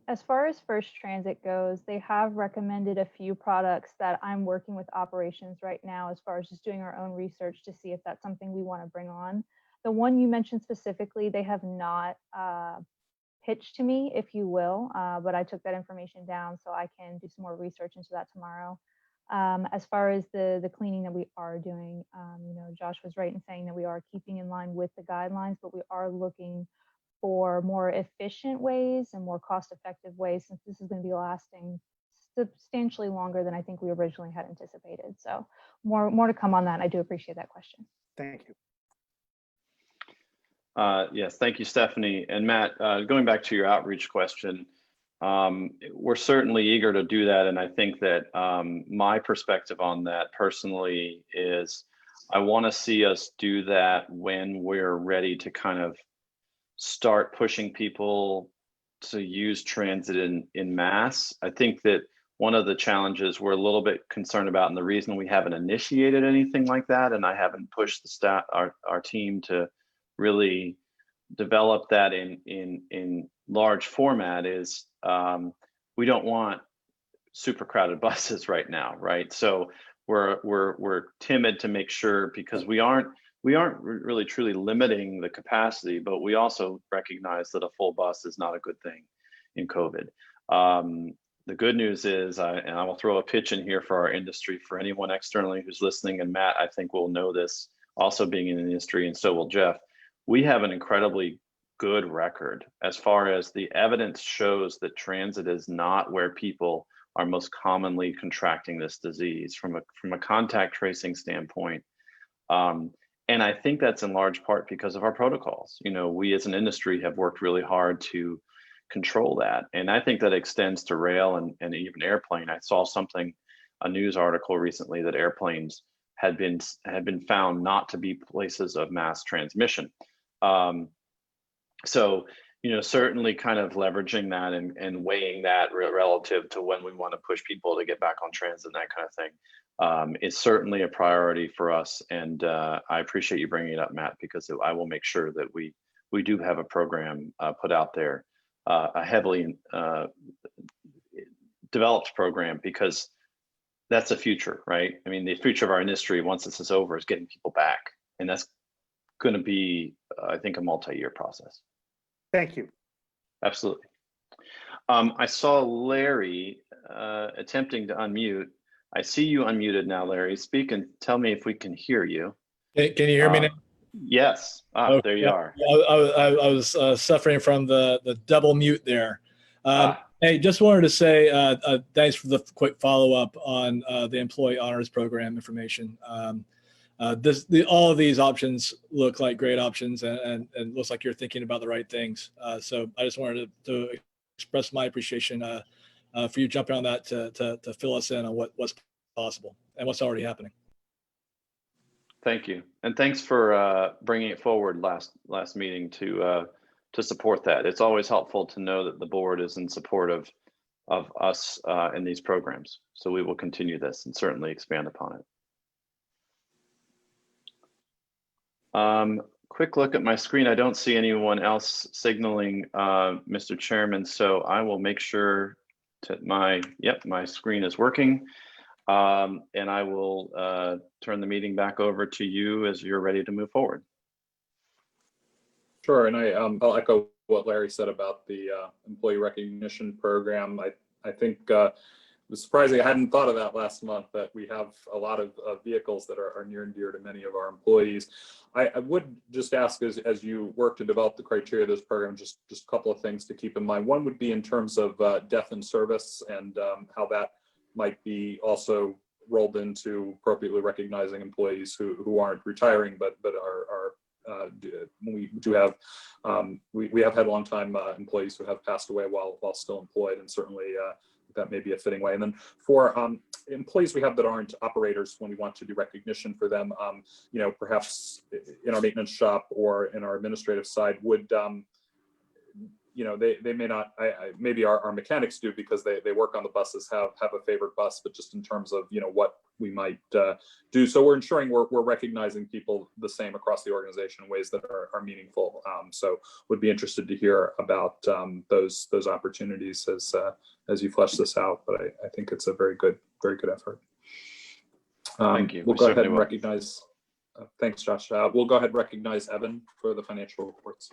As far as First Transit goes, they have recommended a few products that I'm working with operations right now as far as just doing our own research to see if that's something we want to bring on. The one you mentioned specifically, they have not pitched to me, if you will, but I took that information down so I can do some more research into that tomorrow. As far as the cleaning that we are doing, Josh was right in saying that we are keeping in line with the guidelines, but we are looking for more efficient ways and more cost-effective ways, since this is going to be lasting substantially longer than I think we originally had anticipated. So more to come on that. I do appreciate that question. Thank you. Yes, thank you, Stephanie. And Matt, going back to your outreach question, we're certainly eager to do that. And I think that my perspective on that personally is I want to see us do that when we're ready to kind of start pushing people to use transit in mass. I think that one of the challenges we're a little bit concerned about, and the reason we haven't initiated anything like that, and I haven't pushed the staff, our team to really develop that in large format, is we don't want super crowded buses right now, right? So we're timid to make sure, because we aren't really truly limiting the capacity, but we also recognize that a full bus is not a good thing in COVID. The good news is, and I will throw a pitch in here for our industry, for anyone externally who's listening, and Matt, I think will know this, also being in the industry, and so will Jeff, we have an incredibly good record as far as the evidence shows that transit is not where people are most commonly contracting this disease from a contact tracing standpoint. And I think that's in large part because of our protocols. We as an industry have worked really hard to control that. And I think that extends to rail and even airplane. I saw a news article recently that airplanes had been found not to be places of mass transmission. So, certainly kind of leveraging that and weighing that relative to when we want to push people to get back on transit and that kind of thing is certainly a priority for us. And I appreciate you bringing it up, Matt, because I will make sure that we do have a program put out there, a heavily developed program, because that's the future, right? I mean, the future of our industry, once this is over, is getting people back. And that's going to be, I think, a multi-year process. Thank you. Absolutely. I saw Larry attempting to unmute. I see you unmuted now, Larry. Speak and tell me if we can hear you. Can you hear me now? Yes. Okay. There you are. I was suffering from the double mute there. Hey, just wanted to say thanks for the quick follow-up on the employee honors program information. All of these options look like great options, and looks like you're thinking about the right things. So I just wanted to express my appreciation for you jumping on that to fill us in on what's possible and what's already happening. Thank you, and thanks for bringing it forward last meeting to support that. It's always helpful to know that the board is in support of us in these programs. So we will continue this and certainly expand upon it. Quick look at my screen. I don't see anyone else signaling, Mr. Chairman, so I will make sure that my screen is working. And I will turn the meeting back over to you as you're ready to move forward. Sure, and I'll echo what Larry said about the employee recognition program. I think it was surprising. I hadn't thought of that last month, that we have a lot of vehicles that are near and dear to many of our employees. I would just ask, as you work to develop the criteria of this program, just a couple of things to keep in mind. One would be in terms of death in service and how that might be also rolled into appropriately recognizing employees who aren't retiring, but we do have we have had long-time employees who have passed away while still employed, and certainly that may be a fitting way. And then for employees we have that aren't operators, when we want to do recognition for them, you know, perhaps in our maintenance shop or in our administrative side would, you know, they may not, maybe our mechanics do, because they work on the buses, have a favorite bus, but just in terms of, you know, what we might do. So we're ensuring we're recognizing people the same across the organization in ways that are meaningful. So would be interested to hear about those opportunities as you flesh this out. But I think it's a very good effort. Thank you. We'll go ahead and recognize, thanks Josh. We'll go ahead and recognize Evan for the financial reports.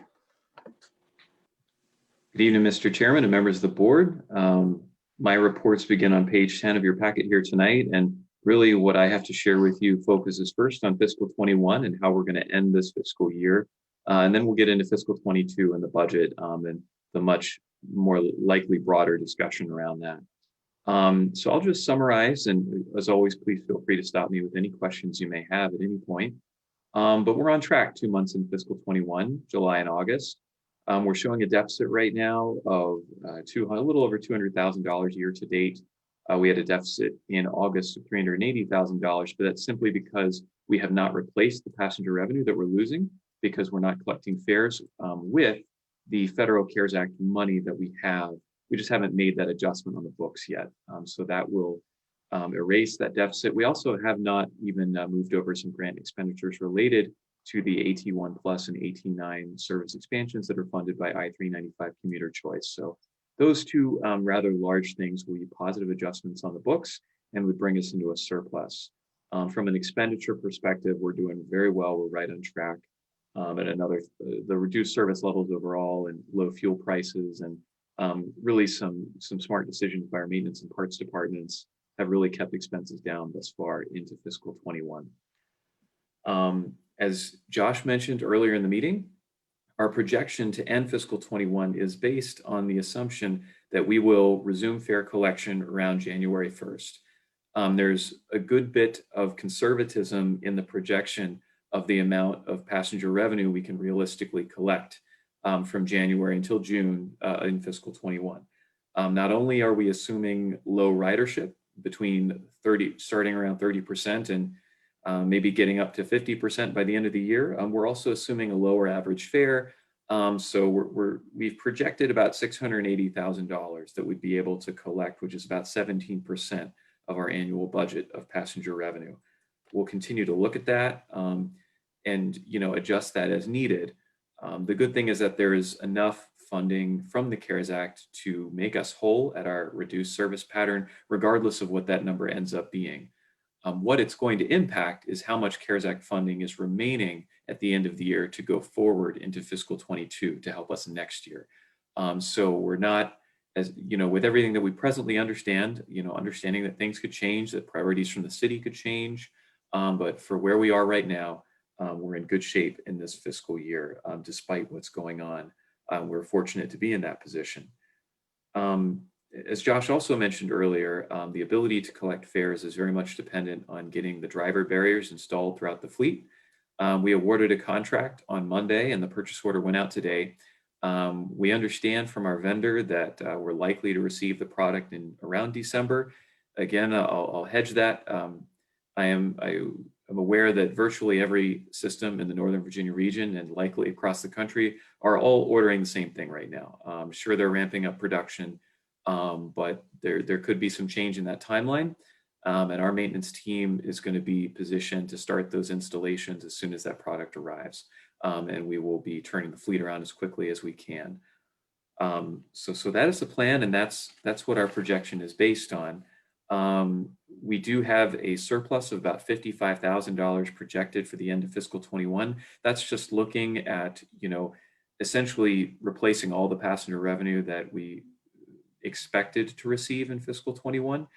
Good evening, Mr. Chairman and members of the board. My reports begin on page 10 of your packet here tonight, and really what I have to share with you focuses first on fiscal 21 and how we're going to end this fiscal year, and then we'll get into fiscal 22 and the budget and the much more likely broader discussion around that. So I'll just summarize, and as always, please feel free to stop me with any questions you may have at any point. But we're on track 2 months in fiscal 21, July and August. We're showing a deficit right now of a little over $200,000 year to date. We had a deficit in August of $380,000, but that's simply because we have not replaced the passenger revenue that we're losing, because we're not collecting fares with the federal CARES Act money that we have. We just haven't made that adjustment on the books yet. So that will erase that deficit. We also have not even moved over some grant expenditures related to the AT1 Plus and AT9 service expansions that are funded by I-395 commuter choice. So those two rather large things will be positive adjustments on the books and would bring us into a surplus. From an expenditure perspective, we're doing very well. We're right on track. The reduced service levels overall and low fuel prices and really some smart decisions by our maintenance and parts departments have really kept expenses down thus far into fiscal 21. As Josh mentioned earlier in the meeting, our projection to end fiscal 21 is based on the assumption that we will resume fare collection around January 1st. There's a good bit of conservatism in the projection of the amount of passenger revenue we can realistically collect from January until June in fiscal 21. Not only are we assuming low ridership starting around 30% and maybe getting up to 50% by the end of the year, we're also assuming a lower average fare. So we've projected about $680,000 that we'd be able to collect, which is about 17% of our annual budget of passenger revenue. We'll continue to look at that and adjust that as needed. The good thing is that there is enough funding from the CARES Act to make us whole at our reduced service pattern, regardless of what that number ends up being. What it's going to impact is how much CARES Act funding is remaining at the end of the year to go forward into fiscal 22 to help us next year. So we're not, as with everything that we presently understand, understanding that things could change, that priorities from the city could change. But for where we are right now, we're in good shape in this fiscal year, despite what's going on. We're fortunate to be in that position. As Josh also mentioned earlier, the ability to collect fares is very much dependent on getting the driver barriers installed throughout the fleet. We awarded a contract on Monday and the purchase order went out today. We understand from our vendor that we're likely to receive the product in around December. Again, I'll hedge that. I am aware that virtually every system in the Northern Virginia region and likely across the country are all ordering the same thing right now. I'm sure they're ramping up production. But there could be some change in that timeline. And our maintenance team is going to be positioned to start those installations as soon as that product arrives. And we will be turning the fleet around as quickly as we can. So that is the plan, and that's what our projection is based on. We do have a surplus of about $55,000 projected for the end of fiscal 21. That's just looking at, essentially replacing all the passenger revenue that we expected to receive in fiscal 21.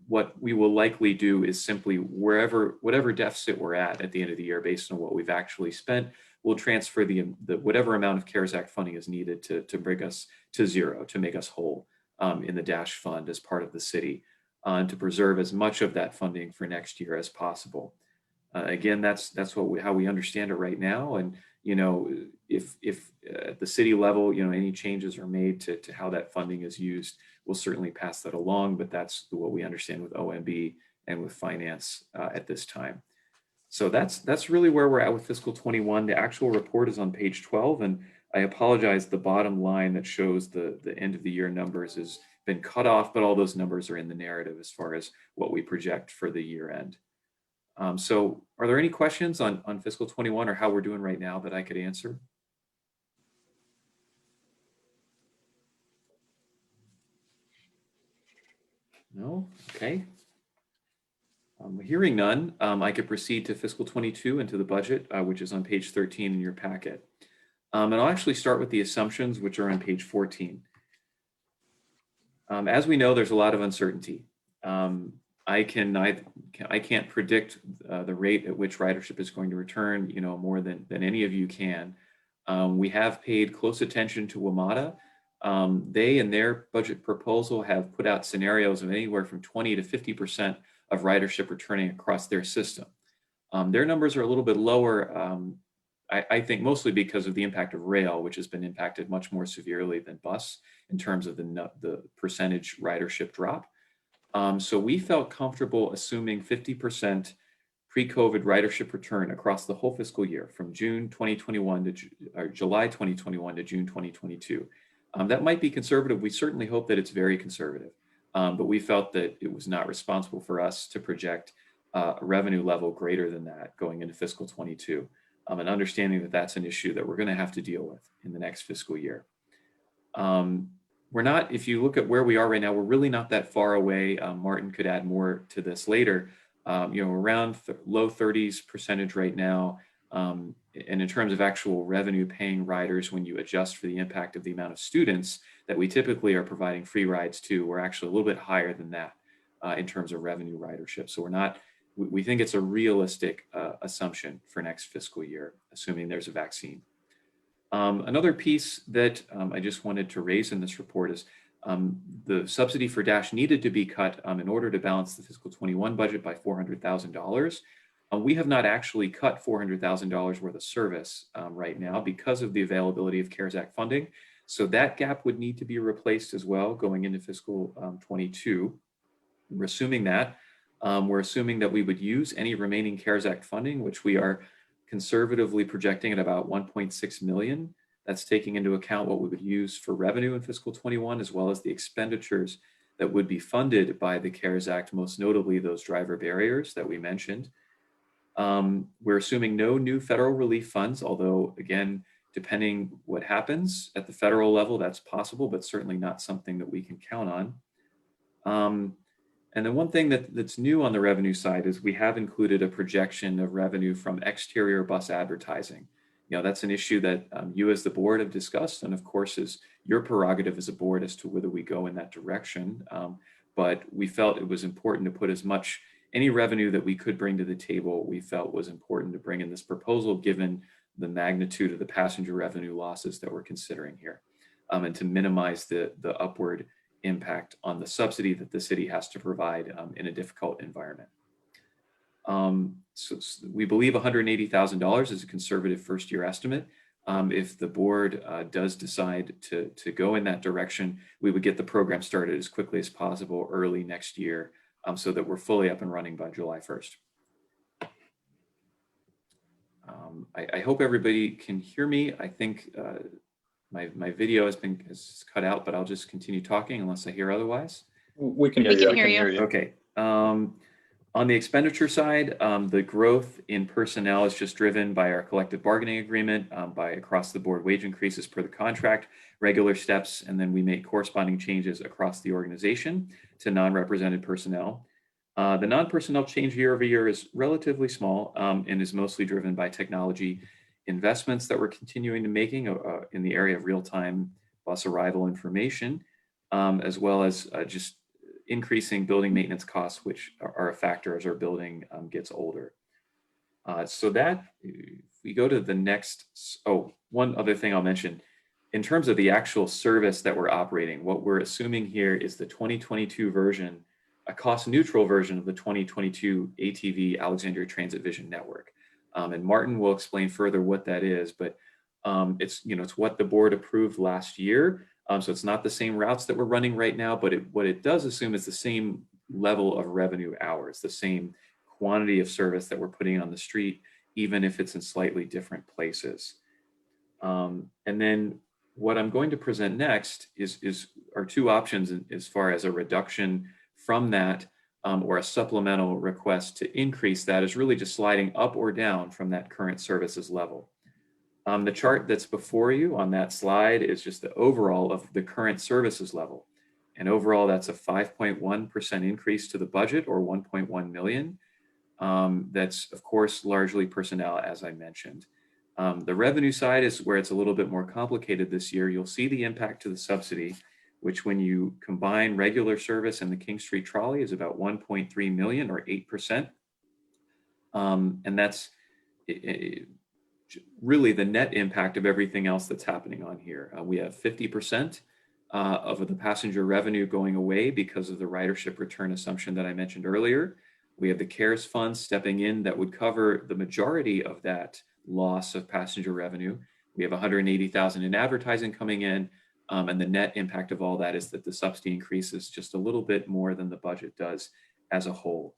What we will likely do is simply whatever deficit we're at the end of the year based on what we've actually spent, we'll transfer the whatever amount of CARES Act funding is needed to bring us to zero, to make us whole in the DASH fund as part of the city. to preserve as much of that funding for next year as possible. Again, that's how we understand it right now. And if at the city level, any changes are made to how that funding is used, we'll certainly pass that along. But that's what we understand with OMB and with finance at this time. So that's really where we're at with fiscal 21. The actual report is on page 12, and I apologize. The bottom line that shows the end of the year numbers has been cut off, but all those numbers are in the narrative as far as what we project for the year end. So are there any questions on fiscal 21 or how we're doing right now that I could answer? No? Okay. Hearing none, I could proceed to fiscal 22 and to the budget, which is on page 13 in your packet. And I'll actually start with the assumptions, which are on page 14. As we know, there's a lot of uncertainty. I can't predict the rate at which ridership is going to return, more than any of you can. We have paid close attention to WMATA. They, in their budget proposal, have put out scenarios of anywhere from 20 to 50% of ridership returning across their system. Their numbers are a little bit lower, I think mostly because of the impact of rail, which has been impacted much more severely than bus in terms of the percentage ridership drop. So we felt comfortable assuming 50% pre-COVID ridership return across the whole fiscal year from June 2021 or July 2021 to June 2022. That might be conservative. We certainly hope that it's very conservative, but we felt that it was not responsible for us to project a revenue level greater than that going into fiscal 22, and understanding that that's an issue that we're going to have to deal with in the next fiscal year. We're not, if you look at where we are right now, we're really not that far away. Martin could add more to this later. Around low 30s% right now. And in terms of actual revenue paying riders, when you adjust for the impact of the amount of students that we typically are providing free rides to, we're actually a little bit higher than that in terms of revenue ridership. So we think it's a realistic assumption for next fiscal year, assuming there's a vaccine. Another piece that I just wanted to raise in this report is the subsidy for Dash needed to be cut in order to balance the fiscal 21 budget by $400,000. We have not actually cut $400,000 worth of service right now because of the availability of CARES Act funding. So that gap would need to be replaced as well going into fiscal 22. We're assuming that. We're assuming that we would use any remaining CARES Act funding, which we are conservatively projecting at about 1.6 million. That's taking into account what we would use for revenue in fiscal 21, as well as the expenditures that would be funded by the CARES Act, most notably those driver barriers that we mentioned. We're assuming no new federal relief funds, although again, depending what happens at the federal level, that's possible, but certainly not something that we can count on. And then one thing that's new on the revenue side is we have included a projection of revenue from exterior bus advertising. That's an issue that you as the board have discussed, and of course is your prerogative as a board as to whether we go in that direction. But we felt it was important to put any revenue that we could bring to the table, we felt was important to bring in this proposal, given the magnitude of the passenger revenue losses that we're considering here, and to minimize the upward impact on the subsidy that the city has to provide in a difficult environment. So we believe $180,000 is a conservative first year estimate. If the board does decide to go in that direction, we would get the program started as quickly as possible early next year so that we're fully up and running by July 1st. I hope everybody can hear me. I think my video has cut out, but I'll just continue talking unless I hear otherwise. We can hear you. Okay. On the expenditure side, the growth in personnel is just driven by our collective bargaining agreement, by across the board wage increases per the contract, regular steps, and then we make corresponding changes across the organization to non-represented personnel. The non-personnel change year over year is relatively small and is mostly driven by technology investments that we're continuing to making in the area of real-time bus arrival information, as well as just increasing building maintenance costs, which are a factor as our building gets older. So that, if we go to the next, one other thing I'll mention, in terms of the actual service that we're operating, what we're assuming here is the 2022 version a cost-neutral version of the 2022 ATV Alexandria Transit Vision Network. And Martin will explain further what that is, but it's what the board approved last year. So it's not the same routes that we're running right now, but what it does assume is the same level of revenue hours, the same quantity of service that we're putting on the street, even if it's in slightly different places. And then what I'm going to present next are two options as far as a reduction from that or a supplemental request to increase that is really just sliding up or down from that current services level. The chart that's before you on that slide is just the overall of the current services level. And overall, that's a 5.1% increase to the budget, or 1.1 million. That's, of course, largely personnel, as I mentioned. The revenue side is where it's a little bit more complicated this year. You'll see the impact to the subsidy, which when you combine regular service and the King Street trolley is about 1.3 million, or 8%. And that's really the net impact of everything else that's happening on here. We have 50% of the passenger revenue going away because of the ridership return assumption that I mentioned earlier. We have the CARES funds stepping in that would cover the majority of that loss of passenger revenue. We have 180,000 in advertising coming in, and the net impact of all that is that the subsidy increases just a little bit more than the budget does as a whole.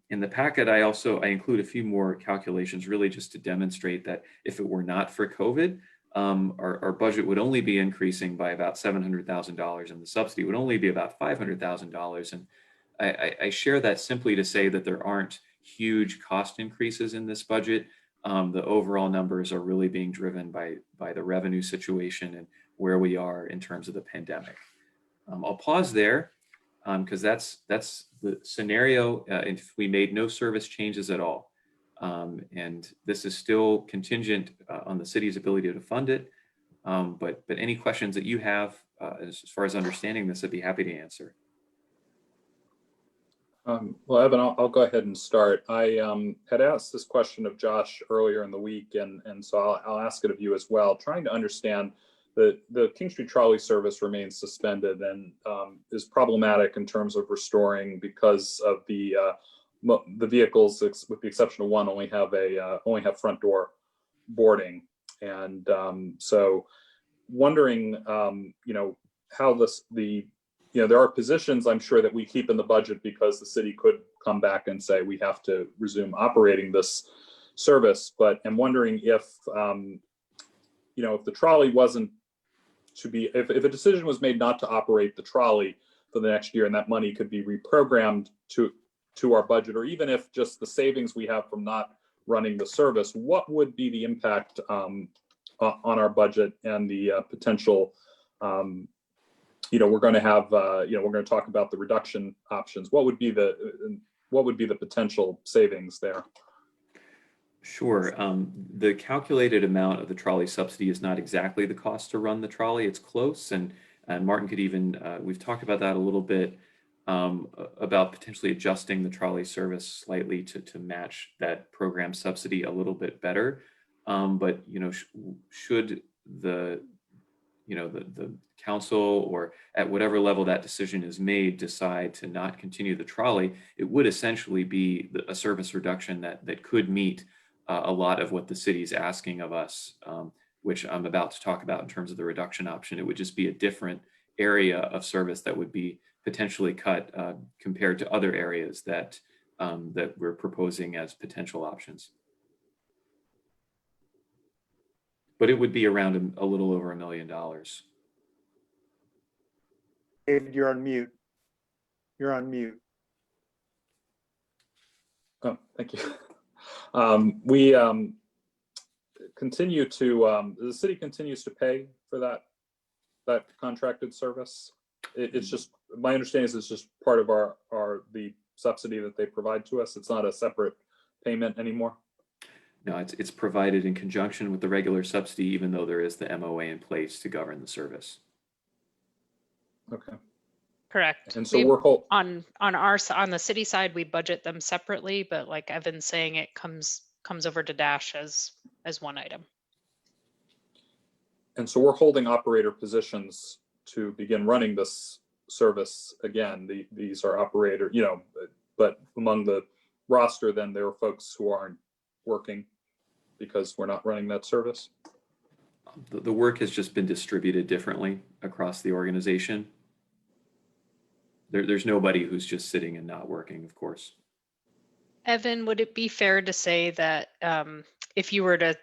In the packet, I include a few more calculations, really just to demonstrate that if it were not for COVID, our budget would only be increasing by about $700,000, and the subsidy would only be about $500,000. And I share that simply to say that there aren't huge cost increases in this budget. The overall numbers are really being driven by the revenue situation and where we are in terms of the pandemic. I'll pause there because that's the scenario if we made no service changes at all. And this is still contingent on the city's ability to fund it. But any questions that you have as far as understanding this, I'd be happy to answer. Well, Evan, I'll go ahead and start. I had asked this question of Josh earlier in the week, and so I'll ask it of you as well, trying to understand that the King Street trolley service remains suspended and is problematic in terms of restoring because of the vehicles, with the exception of one, only have front door boarding. And so wondering, how there are positions I'm sure that we keep in the budget because the city could come back and say we have to resume operating this service. But I'm wondering if the trolley wasn't to be, if a decision was made not to operate the trolley for the next year and that money could be reprogrammed to our budget, or even if just the savings we have from not running the service, what would be the impact on our budget and the potential we're going to have, we're going to talk about the reduction options. What would be the potential savings there? Sure. The calculated amount of the trolley subsidy is not exactly the cost to run the trolley. It's close. And Martin could even, we've talked about that a little bit, about potentially adjusting the trolley service slightly to match that program subsidy a little bit better. But, should the council, or at whatever level that decision is made, decide to not continue the trolley, it would essentially be a service reduction that could meet a lot of what the city is asking of us, which I'm about to talk about in terms of the reduction option. It would just be a different area of service that would be potentially cut compared to other areas that we're proposing as potential options. But it would be around a little over $1 million. David, you're on mute. You're on mute. Oh, thank you. We continue to, the city continues to pay for that contracted service. It's just, my understanding is it's just part of the subsidy that they provide to us. It's not a separate payment anymore. No, it's provided in conjunction with the regular subsidy, even though there is the MOA in place to govern the service. Okay. Correct. And so on the city side, we budget them separately, but like Evan's saying, it comes over to Dash as one item. And so we're holding operator positions to begin running this service again. These are operator, but among the roster, then there are folks who aren't working because we're not running that service. The work has just been distributed differently across the organization. There's nobody who's just sitting and not working, of course. Evan, would it be fair to say that if you were to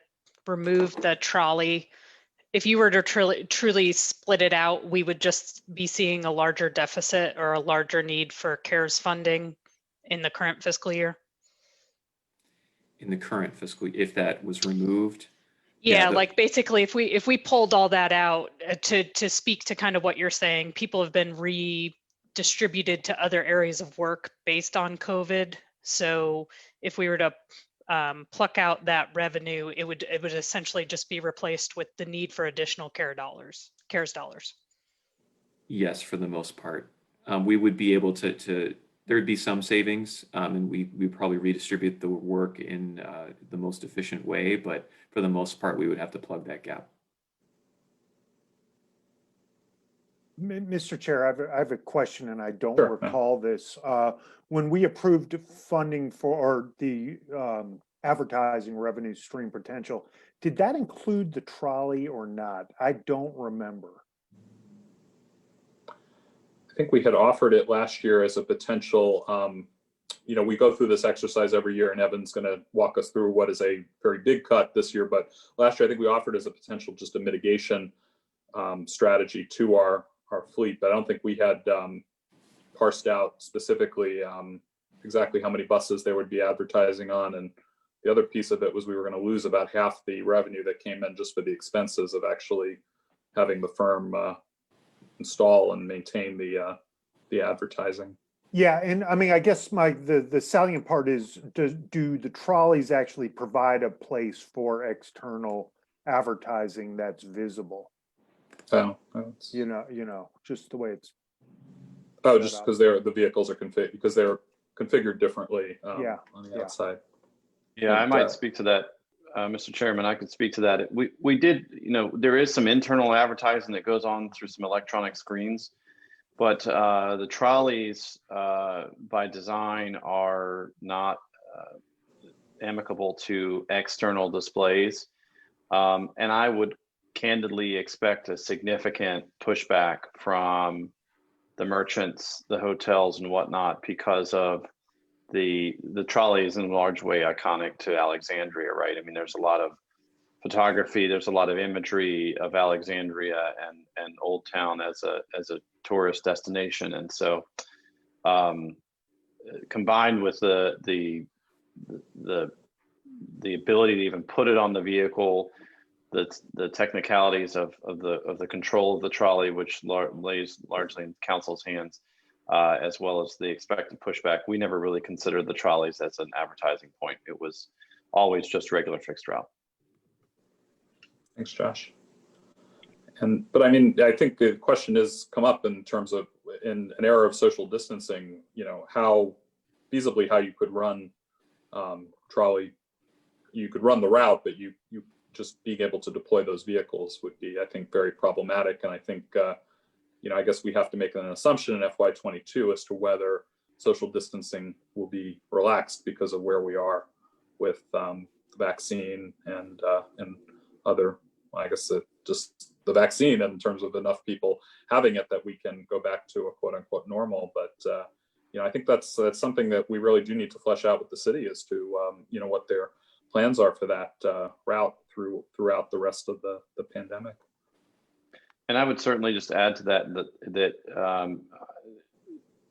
remove the trolley, if you were to truly split it out, we would just be seeing a larger deficit or a larger need for CARES funding in the current fiscal year? In the current fiscal, if that was removed? Yeah, like basically if we pulled all that out, to speak to kind of what you're saying, people have been redistributed to other areas of work based on COVID. So if we were to pluck out that revenue, it would essentially just be replaced with the need for additional CARES dollars. Yes, for the most part. We would be able to there would be some savings, and we probably redistribute the work in the most efficient way, but for the most part, we would have to plug that gap. Mr. Chair, I have a question, and I don't Sure. recall this. When we approved funding for the advertising revenue stream potential, did that include the trolley or not? I don't remember. I think we had offered it last year as a potential, we go through this exercise every year, and Evan's going to walk us through what is a very big cut this year. But last year, I think we offered as a potential just a mitigation strategy to our fleet. But I don't think we had parsed out specifically exactly how many buses there would be advertising on. And the other piece of it was we were going to lose about half the revenue that came in just for the expenses of actually having the firm install and maintain the advertising. Yeah, and I mean, I guess the salient part is, do the trolleys actually provide a place for external advertising that's visible? Oh, just the way it's. Oh, just because the vehicles are configured differently on the outside. Yeah, I might speak to that, Mr. Chairman. I could speak to that. We did, there is some internal advertising that goes on through some electronic screens, but the trolleys by design are not amicable to external displays. And I would candidly expect a significant pushback from the merchants, the hotels and whatnot, because of the trolley is in a large way iconic to Alexandria, right? I mean, there's a lot of photography, there's a lot of imagery of Alexandria and Old Town as a tourist destination, and so combined with the ability to even put it on the vehicle, the technicalities of the control of the trolley, which lays largely in council's hands, as well as the expected pushback. We never really considered the trolleys as an advertising point. It was always just regular fixed route. Thanks, Josh. But I mean, I think the question has come up in terms of, in an era of social distancing, how feasibly how you could run trolley. You could run the route, but you just being able to deploy those vehicles would be, I think, very problematic. And I think, I guess we have to make an assumption in FY22 as to whether social distancing will be relaxed because of where we are with the vaccine and other, I guess, just the vaccine in terms of enough people having it that we can go back to a quote unquote normal. But, I think that's something that we really do need to flesh out with the city as to, what their plans are for that route throughout the rest of the pandemic. And I would certainly just add to that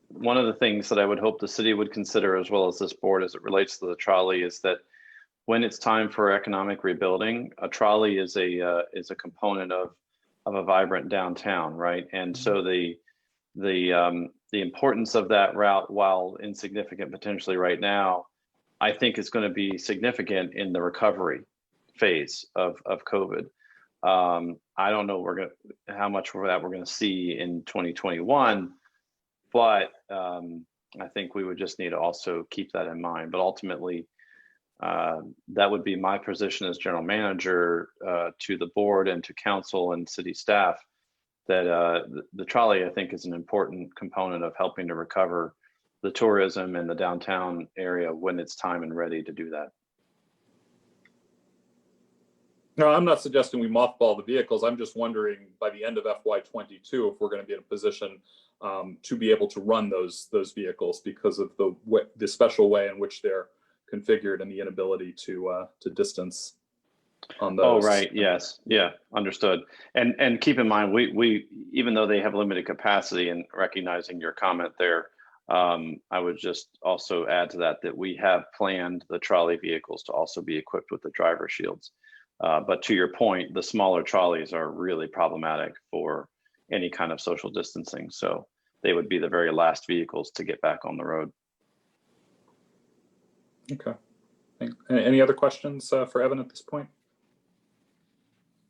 one of the things that I would hope the city would consider, as well as this board, as it relates to the trolley, is that when it's time for economic rebuilding, a trolley is a component of a vibrant downtown, right? And so the importance of that route, while insignificant potentially right now, I think is going to be significant in the recovery phase of COVID. I don't know how much of that we're going to see in 2021, but I think we would just need to also keep that in mind. But ultimately, that would be my position as general manager to the board and to council and city staff, the trolley, I think, is an important component of helping to recover the tourism in the downtown area when it's time and ready to do that. No, I'm not suggesting we mothball the vehicles. I'm just wondering by the end of FY22 if we're going to be in a position to be able to run those vehicles because of the special way in which they're configured and the inability to distance on those. Oh, right. Yes. Yeah. Understood. And keep in mind, we even though they have limited capacity, and recognizing your comment there, I would just also add to that we have planned the trolley vehicles to also be equipped with the driver shields. But to your point, the smaller trolleys are really problematic for any kind of social distancing. So they would be the very last vehicles to get back on the road. Okay. Any other questions for Evan at this point?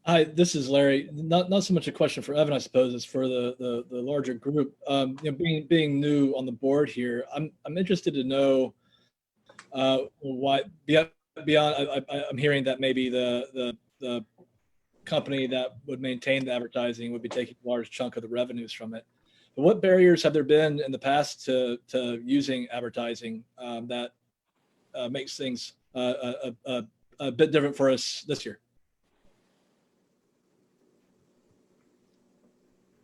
Hi, this is Larry. Not so much a question for Evan, I suppose, as for the larger group. You know, being new on the board here, I'm interested to know why beyond. I'm hearing that maybe the company that would maintain the advertising would be taking a large chunk of the revenues from it. But what barriers have there been in the past to using advertising that makes things a bit different for us this year?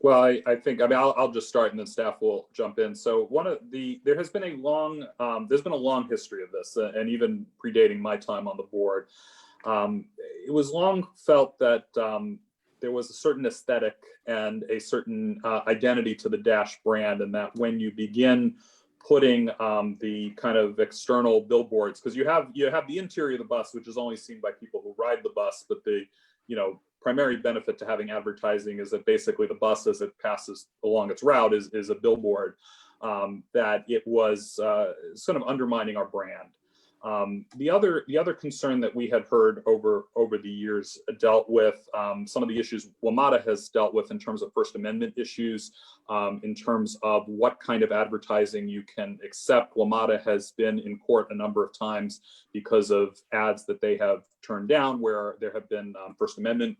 Well, I think, I'll just start and then staff will jump in. So there has been a long history of this, and even predating my time on the board. It was long felt that there was a certain aesthetic and a certain identity to the Dash brand, and that when you begin putting the kind of external billboards, because you have the interior of the bus, which is only seen by people who ride the bus, but the primary benefit to having advertising is that basically the bus, as it passes along its route, is a billboard, that it was sort of undermining our brand. The other concern that we had heard over the years dealt with some of the issues WMATA has dealt with in terms of First Amendment issues, in terms of what kind of advertising you can accept. WMATA has been in court a number of times because of ads that they have turned down where there have been First Amendment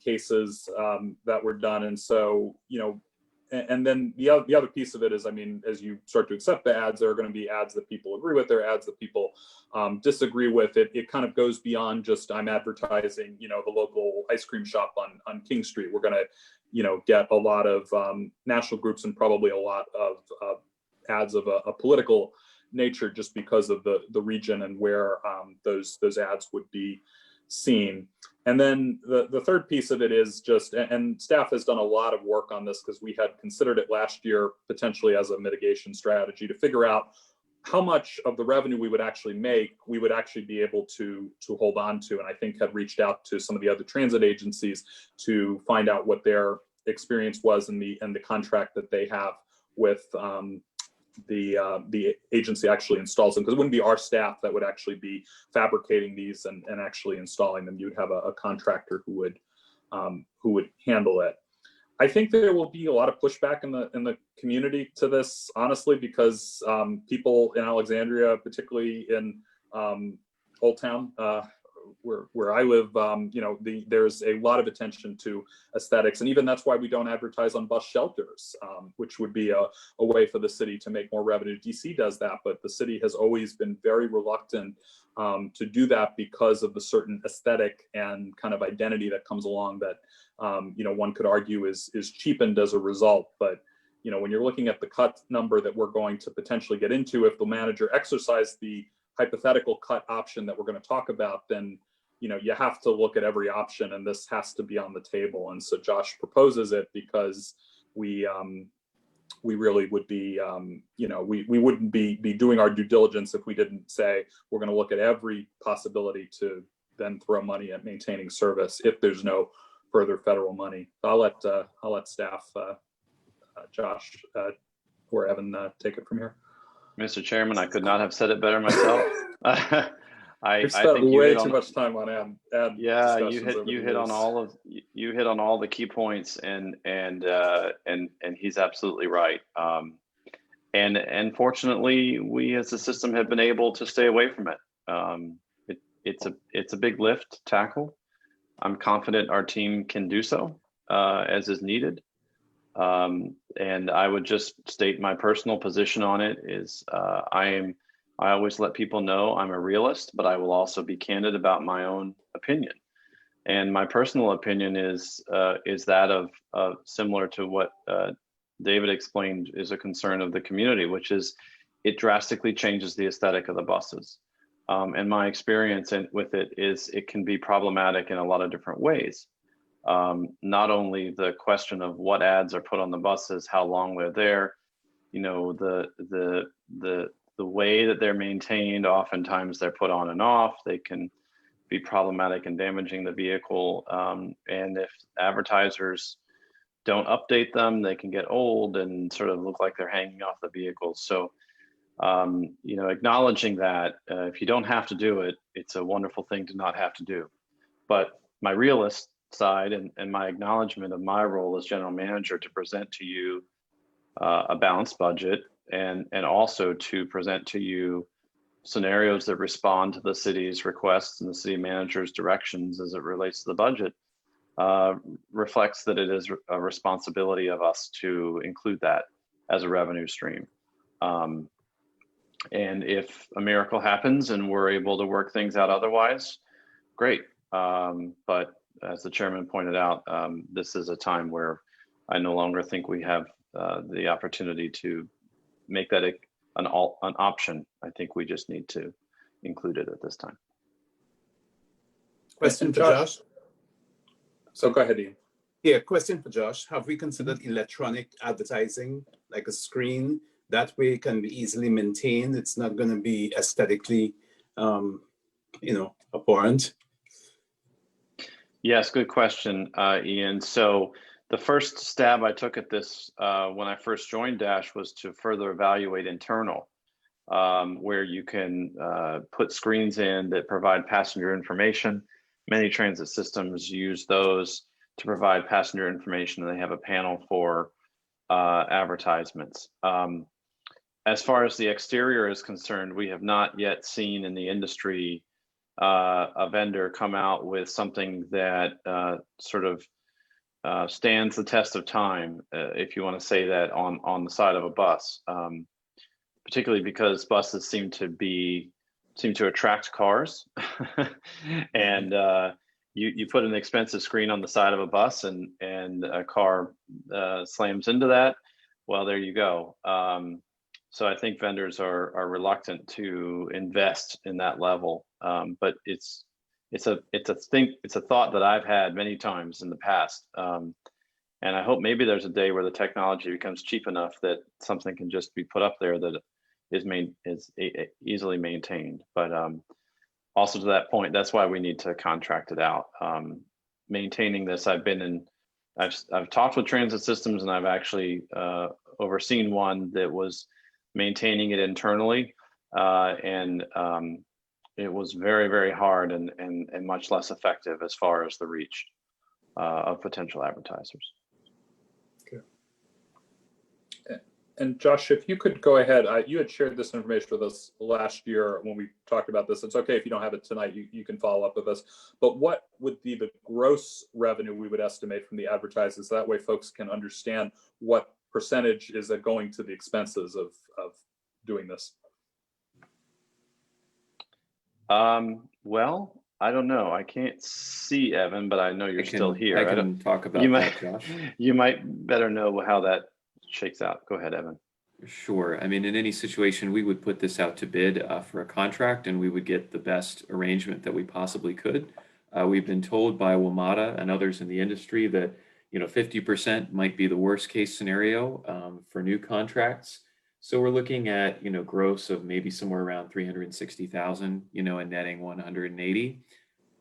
cases that were done. And so, and then the other piece of it is, as you start to accept the ads, there are going to be ads that people agree with, there are ads that people disagree with. It kind of goes beyond just I'm advertising, the local ice cream shop on King Street. We're going to, get a lot of national groups and probably a lot of ads of a political nature just because of the region and where those ads would be seen. And then the third piece of it is just, and staff has done a lot of work on this because we had considered it last year potentially as a mitigation strategy to figure out how much of the revenue we would actually make, we would actually be able to hold on to. And I think had reached out to some of the other transit agencies to find out what their experience was and the contract that they have with the agency actually installs them, because it wouldn't be our staff that would actually be fabricating these and actually installing them. You'd have a contractor who would handle it. I think there will be a lot of pushback in the community to this, honestly, because people in Alexandria, particularly in Old Town, where I live, there's a lot of attention to aesthetics, and even that's why we don't advertise on bus shelters, which would be a way for the city to make more revenue. DC does that, but the city has always been very reluctant to do that because of the certain aesthetic and kind of identity that comes along that one could argue is cheapened as a result. But when you're looking at the cut number that we're going to potentially get into, if the manager exercised the hypothetical cut option that we're going to talk about, then you have to look at every option, and this has to be on the table. And so Josh proposes it because we really would be we wouldn't be doing our due diligence if we didn't say we're going to look at every possibility to then throw money at maintaining service if there's no further federal money. I'll let staff, Josh or Evan, take it from here. Mr. Chairman, I could not have said it better myself. I spent way too much time on ad. Yeah, you hit on all the key points, and he's absolutely right. And fortunately, we as a system have been able to stay away from it. It's a big lift to tackle. I'm confident our team can do so. as is needed. And I would just state my personal position on it is I always let people know I'm a realist, but I will also be candid about my own opinion. And my personal opinion is that of similar to what David explained is a concern of the community, which is it drastically changes the aesthetic of the buses. And my experience with it is it can be problematic in a lot of different ways. Not only the question of what ads are put on the buses, how long they're there, you know, the way that they're maintained, oftentimes they're put on and off. They can be problematic and damaging the vehicle. And if advertisers don't update them, they can get old and sort of look like they're hanging off the vehicle. So, you know, acknowledging that if you don't have to do it, it's a wonderful thing to not have to do. But my realist side and my acknowledgement of my role as general manager to present to you a balanced budget and also to present to you scenarios that respond to the city's requests and the city manager's directions as it relates to the budget reflects that it is a responsibility of us to include that as a revenue stream. And if a miracle happens and we're able to work things out otherwise, great. But as the chairman pointed out, this is a time where I no longer think we have the opportunity to make that an option. I think we just need to include it at this time. Question for Josh. So go ahead, Ian. Yeah, question for Josh. Have we considered electronic advertising, like a screen? That way it can be easily maintained. It's not going to be aesthetically, you know, abhorrent. Yes, good question, Ian. So the first stab I took at this when I first joined Dash was to further evaluate internal, where you can put screens in that provide passenger information. Many transit systems use those to provide passenger information, and they have a panel for advertisements. As far as the exterior is concerned, we have not yet seen in the industry a vendor come out with something that sort of stands the test of time, if you want to say that, on the side of a bus, particularly because buses seem to attract cars. And you put an expensive screen on the side of a bus and a car slams into that, well, there you go. So I think vendors are reluctant to invest in that level, but it's a thought that I've had many times in the past, and I hope maybe there's a day where the technology becomes cheap enough that something can just be put up there that is easily maintained. But also to that point, that's why we need to contract it out. Maintaining this, I've talked with transit systems, and I've actually overseen one that was maintaining it internally, and it was very, very hard and much less effective as far as the reach of potential advertisers. Okay. And Josh, if you could go ahead, you had shared this information with us last year when we talked about this. It's okay if you don't have it tonight, you can follow up with us. But what would be the gross revenue we would estimate from the advertisers? That way folks can understand what percentage is going to the expenses of doing this. Well, I don't know. I can't see Evan, but I know you're still here. I can talk about that, Josh. You might better know how that shakes out. Go ahead, Evan. Sure. I mean, in any situation, we would put this out to bid for a contract, and we would get the best arrangement that we possibly could. We've been told by WMATA and others in the industry that 50% might be the worst case scenario for new contracts. So we're looking at, gross of maybe somewhere around 360,000, and netting 180.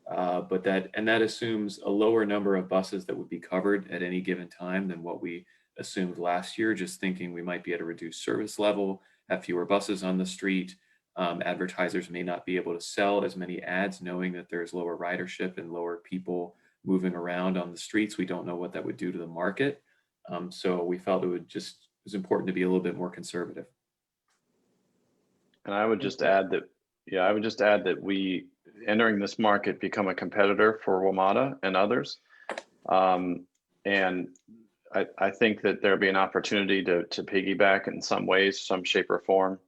But that assumes a lower number of buses that would be covered at any given time than what we assumed last year, just thinking we might be at a reduced service level, have fewer buses on the street. Advertisers may not be able to sell as many ads, knowing that there's lower ridership and lower people moving around on the streets. We don't know what that would do to the market. So we felt it was important to be a little bit more conservative. And I would just add that we, entering this market, become a competitor for WMATA and others. And And I think that there'll be an opportunity to piggyback in some ways, some shape or form,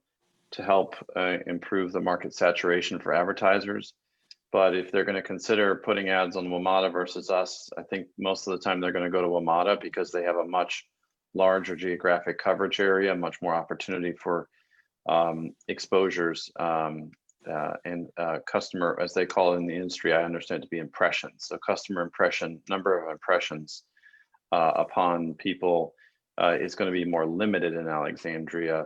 to help improve the market saturation for advertisers. But if they're going to consider putting ads on WMATA versus us, I think most of the time they're going to go to WMATA because they have a much larger geographic coverage area, much more opportunity for exposures and customer, as they call it in the industry, I understand to be impressions. So customer impression, number of impressions upon people is going to be more limited in Alexandria.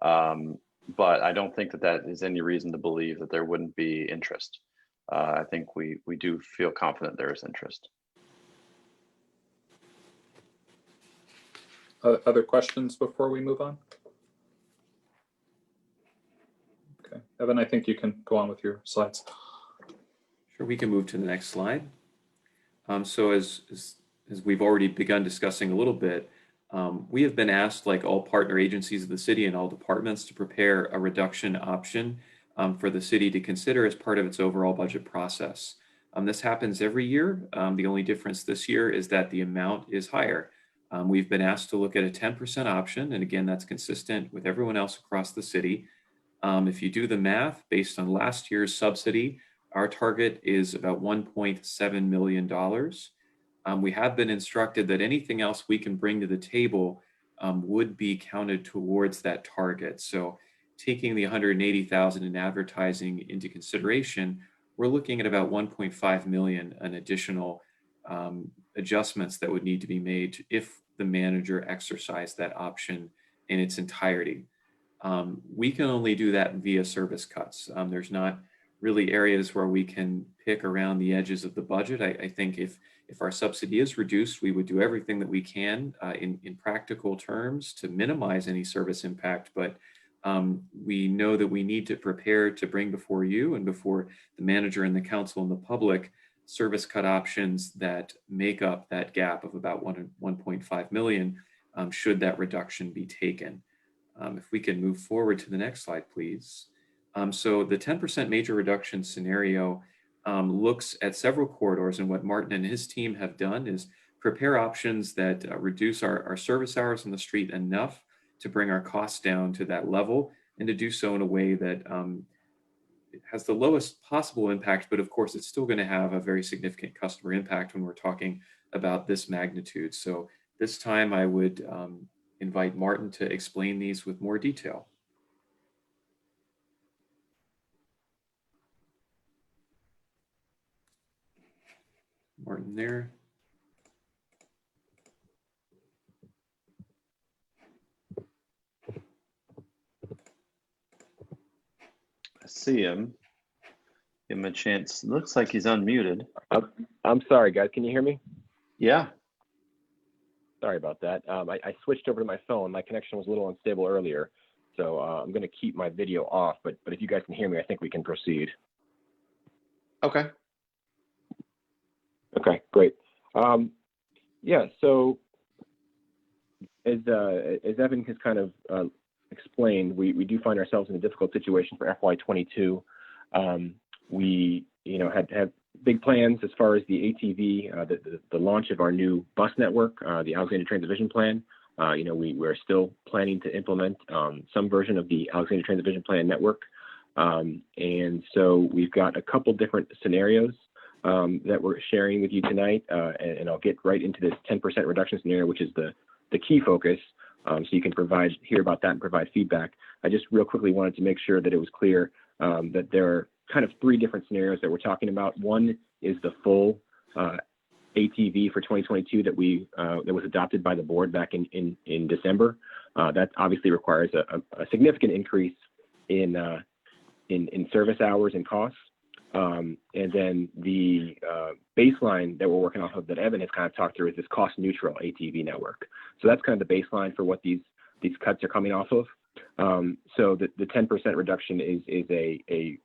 But I don't think that that is any reason to believe that there wouldn't be interest. I think we do feel confident there is interest. Other questions before we move on? Okay, Evan, I think you can go on with your slides. Sure, we can move to the next slide. So as we've already begun discussing a little bit, we have been asked, like all partner agencies of the city and all departments, to prepare a reduction option for the city to consider as part of its overall budget process. This happens every year. The only difference this year is that the amount is higher. We've been asked to look at a 10% option, and again, that's consistent with everyone else across the city. If you do the math based on last year's subsidy, our target is about $1.7 million. We have been instructed that anything else we can bring to the table would be counted towards that target. So taking the $180,000 in advertising into consideration, we're looking at about $1.5 million in additional adjustments that would need to be made if the manager exercised that option in its entirety. We can only do that via service cuts. There's not really areas where we can pick around the edges of the budget. I think if our subsidy is reduced, we would do everything that we can in practical terms to minimize any service impact. But we know that we need to prepare to bring before you and before the manager and the council and the public service cut options that make up that gap of about 1.5 million should that reduction be taken. If we can move forward to the next slide, please. So the 10% major reduction scenario looks at several corridors, and what Martin and his team have done is prepare options that reduce our service hours on the street enough to bring our costs down to that level, and to do so in a way that it has the lowest possible impact, but of course it's still going to have a very significant customer impact when we're talking about this magnitude. So this time I would invite Martin to explain these with more detail. Martin there. I see him. Give him a chance. Looks like he's unmuted. I'm sorry, guys. Can you hear me? Yeah. Sorry about that. I switched over to my phone. My connection was a little unstable earlier, so I'm going to keep my video off. But if you guys can hear me, I think we can proceed. Okay. Okay, great. Yeah. So as Evan has kind of explained, we do find ourselves in a difficult situation for FY22. We had big plans as far as the ATV, the launch of our new bus network, the Alexandria Transit Vision Plan. We're still planning to implement some version of the Alexandria Transit Vision Plan network. And so we've got a couple different scenarios that we're sharing with you tonight. And I'll get right into this 10% reduction scenario, which is the key focus. So you can hear about that and provide feedback. I just real quickly wanted to make sure that it was clear that there are kind of three different scenarios that we're talking about. One is the full ATV for 2022 that was adopted by the board back in December. That obviously requires a significant increase in service hours and costs. And then the baseline that we're working off of that Evan has kind of talked through is this cost neutral ATV network. So that's kind of the baseline for what these cuts are coming off of. So the 10% reduction is a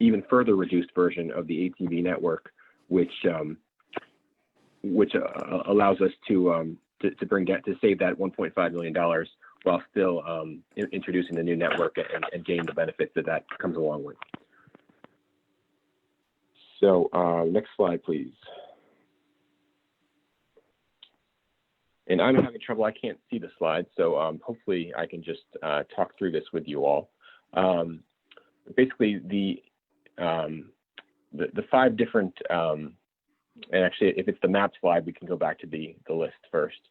even further reduced version of the ATV network, which allows us to save that $1.5 million while still introducing the new network and gain the benefits that comes along with. So next slide, please. And I'm having trouble. I can't see the slides, so hopefully I can just talk through this with you all. Basically, the 5 different, and actually, if it's the map slide, we can go back to the list first.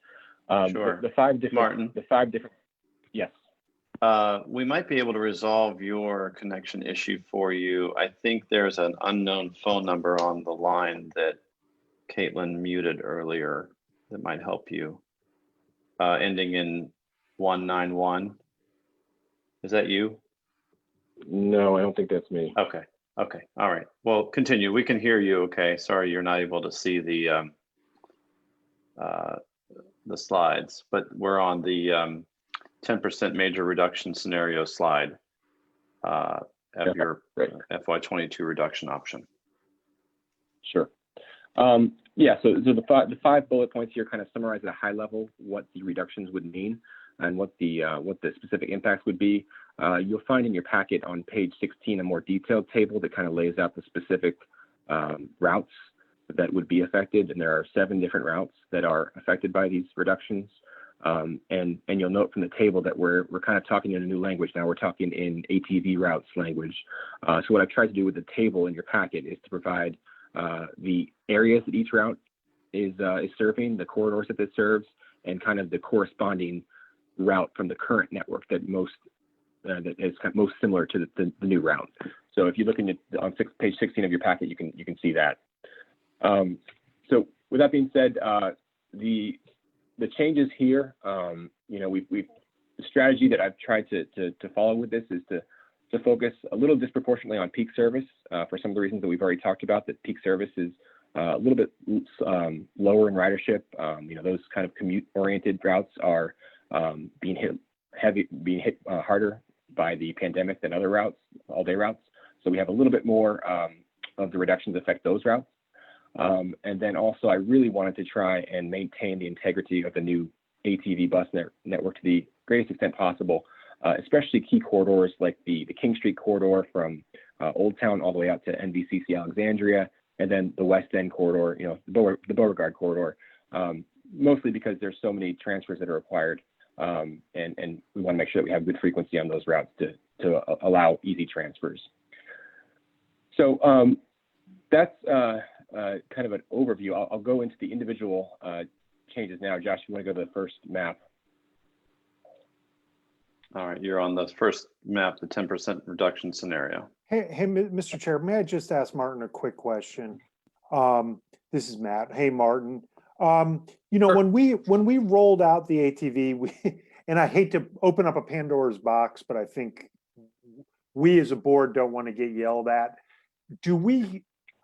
Sure. The 5 different. Martin. The 5 different. Yes. We might be able to resolve your connection issue for you. I think there's an unknown phone number on the line that Caitlin muted earlier that might help you, ending in 191. Is that you? No, I don't think that's me. Okay. Okay. All right. Well, continue. We can hear you. Okay. Sorry, you're not able to see the slides, but we're on the 10% major reduction scenario slide of your FY22 reduction option. Sure. Yeah, so the 5 bullet points here kind of summarize at a high level what the reductions would mean and what the specific impacts would be. You'll find in your packet on page 16 a more detailed table that kind of lays out the specific routes that would be affected, and there are 7 different routes that are affected by these reductions. And you'll note from the table that we're kind of talking in a new language now. We're talking in ATV routes language. So what I've tried to do with the table in your packet is to provide the areas that each route is serving, the corridors that it serves, and kind of the corresponding route from the current network that that is kind of most similar to the new route. So if you're looking at on page 16 of your packet, you can see that. So with that being said, the changes here, you know, the strategy that I've tried to follow with this is to focus a little disproportionately on peak service for some of the reasons that we've already talked about. That peak service is a little bit lower in ridership. You know, those kind of commute-oriented routes are being hit harder by the pandemic than other routes, all-day routes. So we have a little bit more of the reductions affect those routes. And then also, I really wanted to try and maintain the integrity of the new ATV bus network to the greatest extent possible, especially key corridors like the King Street corridor from Old Town all the way out to NVCC Alexandria, and then the West End corridor, you know, the Beauregard corridor, mostly because there's so many transfers that are required, and we want to make sure that we have good frequency on those routes to allow easy transfers. So that's kind of an overview. I'll go into the individual changes now. Josh, you want to go to the first map? All right, you're on the first map, the 10% reduction scenario. Hey, Mr. Chair, may I just ask Martin a quick question? This is Matt. Hey, Martin. You know, when we rolled out the ATV, and I hate to open up a Pandora's box, but I think we as a board don't want to get yelled at.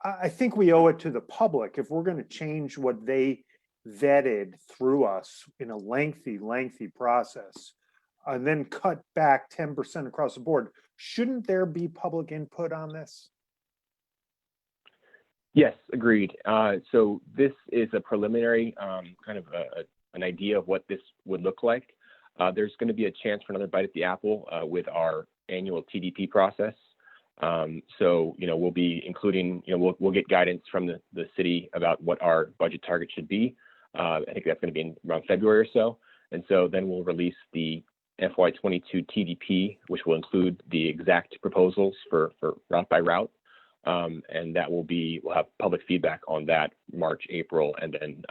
I think we owe it to the public if we're going to change what they vetted through us in a lengthy process and then cut back 10% across the board. Shouldn't there be public input on this? Yes, agreed. So this is a preliminary kind of an idea of what this would look like. There's going to be a chance for another bite at the apple with our annual TDP process. So, you know, we'll be including, you know, we'll get guidance from the city about what our budget target should be. I think that's going to be in around February or so. And so then we'll release the FY22 TDP, which will include the exact proposals for route by route. And that we'll have public feedback on that March, April, and then,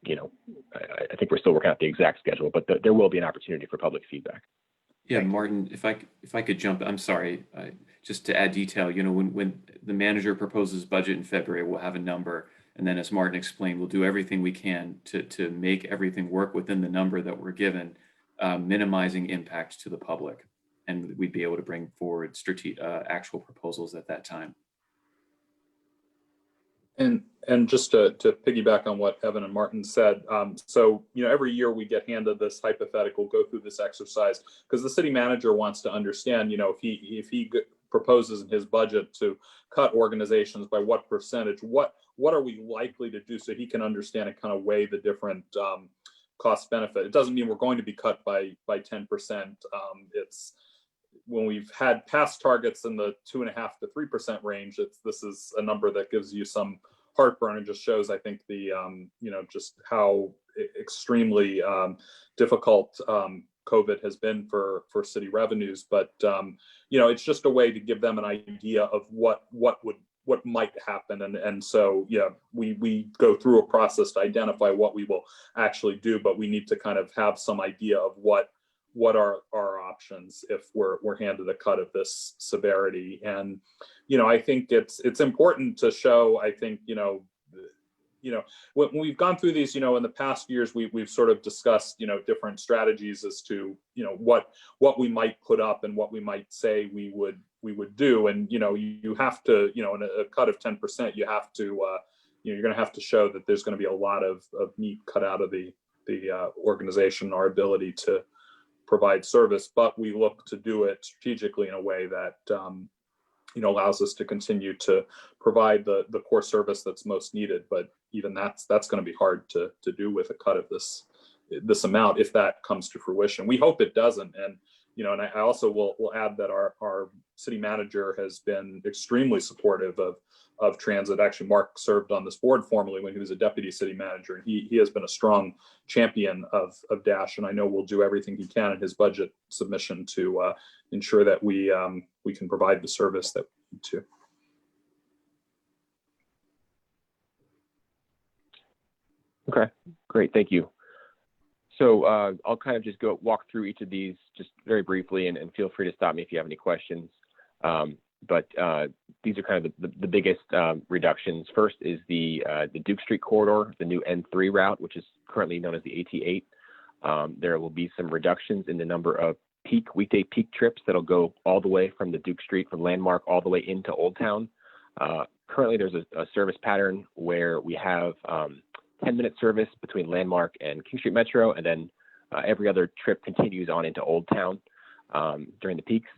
you know, I think we're still working out the exact schedule, but there will be an opportunity for public feedback. Yeah, Martin, if I could jump, I'm sorry, just to add detail, you know, when the manager proposes budget in February, we'll have a number. And then as Martin explained, we'll do everything we can to make everything work within the number that we're given, minimizing impact to the public. And we'd be able to bring forward actual proposals at that time. And just to piggyback on what Evan and Martin said, so, you know, every year we get handed this hypothetical, go through this exercise, because the city manager wants to understand, you know, if he proposes in his budget to cut organizations by what percentage, what are we likely to do, so he can understand and kind of weigh the different cost benefit. It doesn't mean we're going to be cut by 10%. It's when we've had past targets in the 2.5% to 3% range, this is a number that gives you some heartburn and just shows, I think, the just how extremely difficult COVID has been for city revenues. But it's just a way to give them an idea of what might happen, and so we go through a process to identify what we will actually do, but we need to kind of have some idea of what are our options if we're handed a cut of this severity. And I think it's important to show, I think when we've gone through these, in the past years, we've sort of discussed, different strategies as to, what we might put up and what we might say we would do. And, you have to, in a cut of 10%, you have to, you're going to have to show that there's going to be a lot of meat cut out of the organization, our ability to provide service, but we look to do it strategically in a way that, allows us to continue to provide the core service that's most needed. But even that's going to be hard to do with a cut of this amount if that comes to fruition. We hope it doesn't. And and I also will add that our city manager has been extremely supportive of transit. Actually, Mark served on this board formerly when he was a deputy city manager, and he has been a strong champion of Dash. And I know we'll do everything he can in his budget submission to ensure that we can provide the service that we need to. Okay, great, thank you. So I'll kind of just walk through each of these just very briefly, and feel free to stop me if you have any questions. But these are kind of the biggest reductions. First is the Duke Street corridor, the new N3 route, which is currently known as the AT8. There will be some reductions in the number of weekday peak trips that'll go all the way from the Duke Street, from Landmark, all the way into Old Town. Currently, there's a service pattern where we have 10-minute service between Landmark and King Street Metro, and then every other trip continues on into Old Town during the peaks.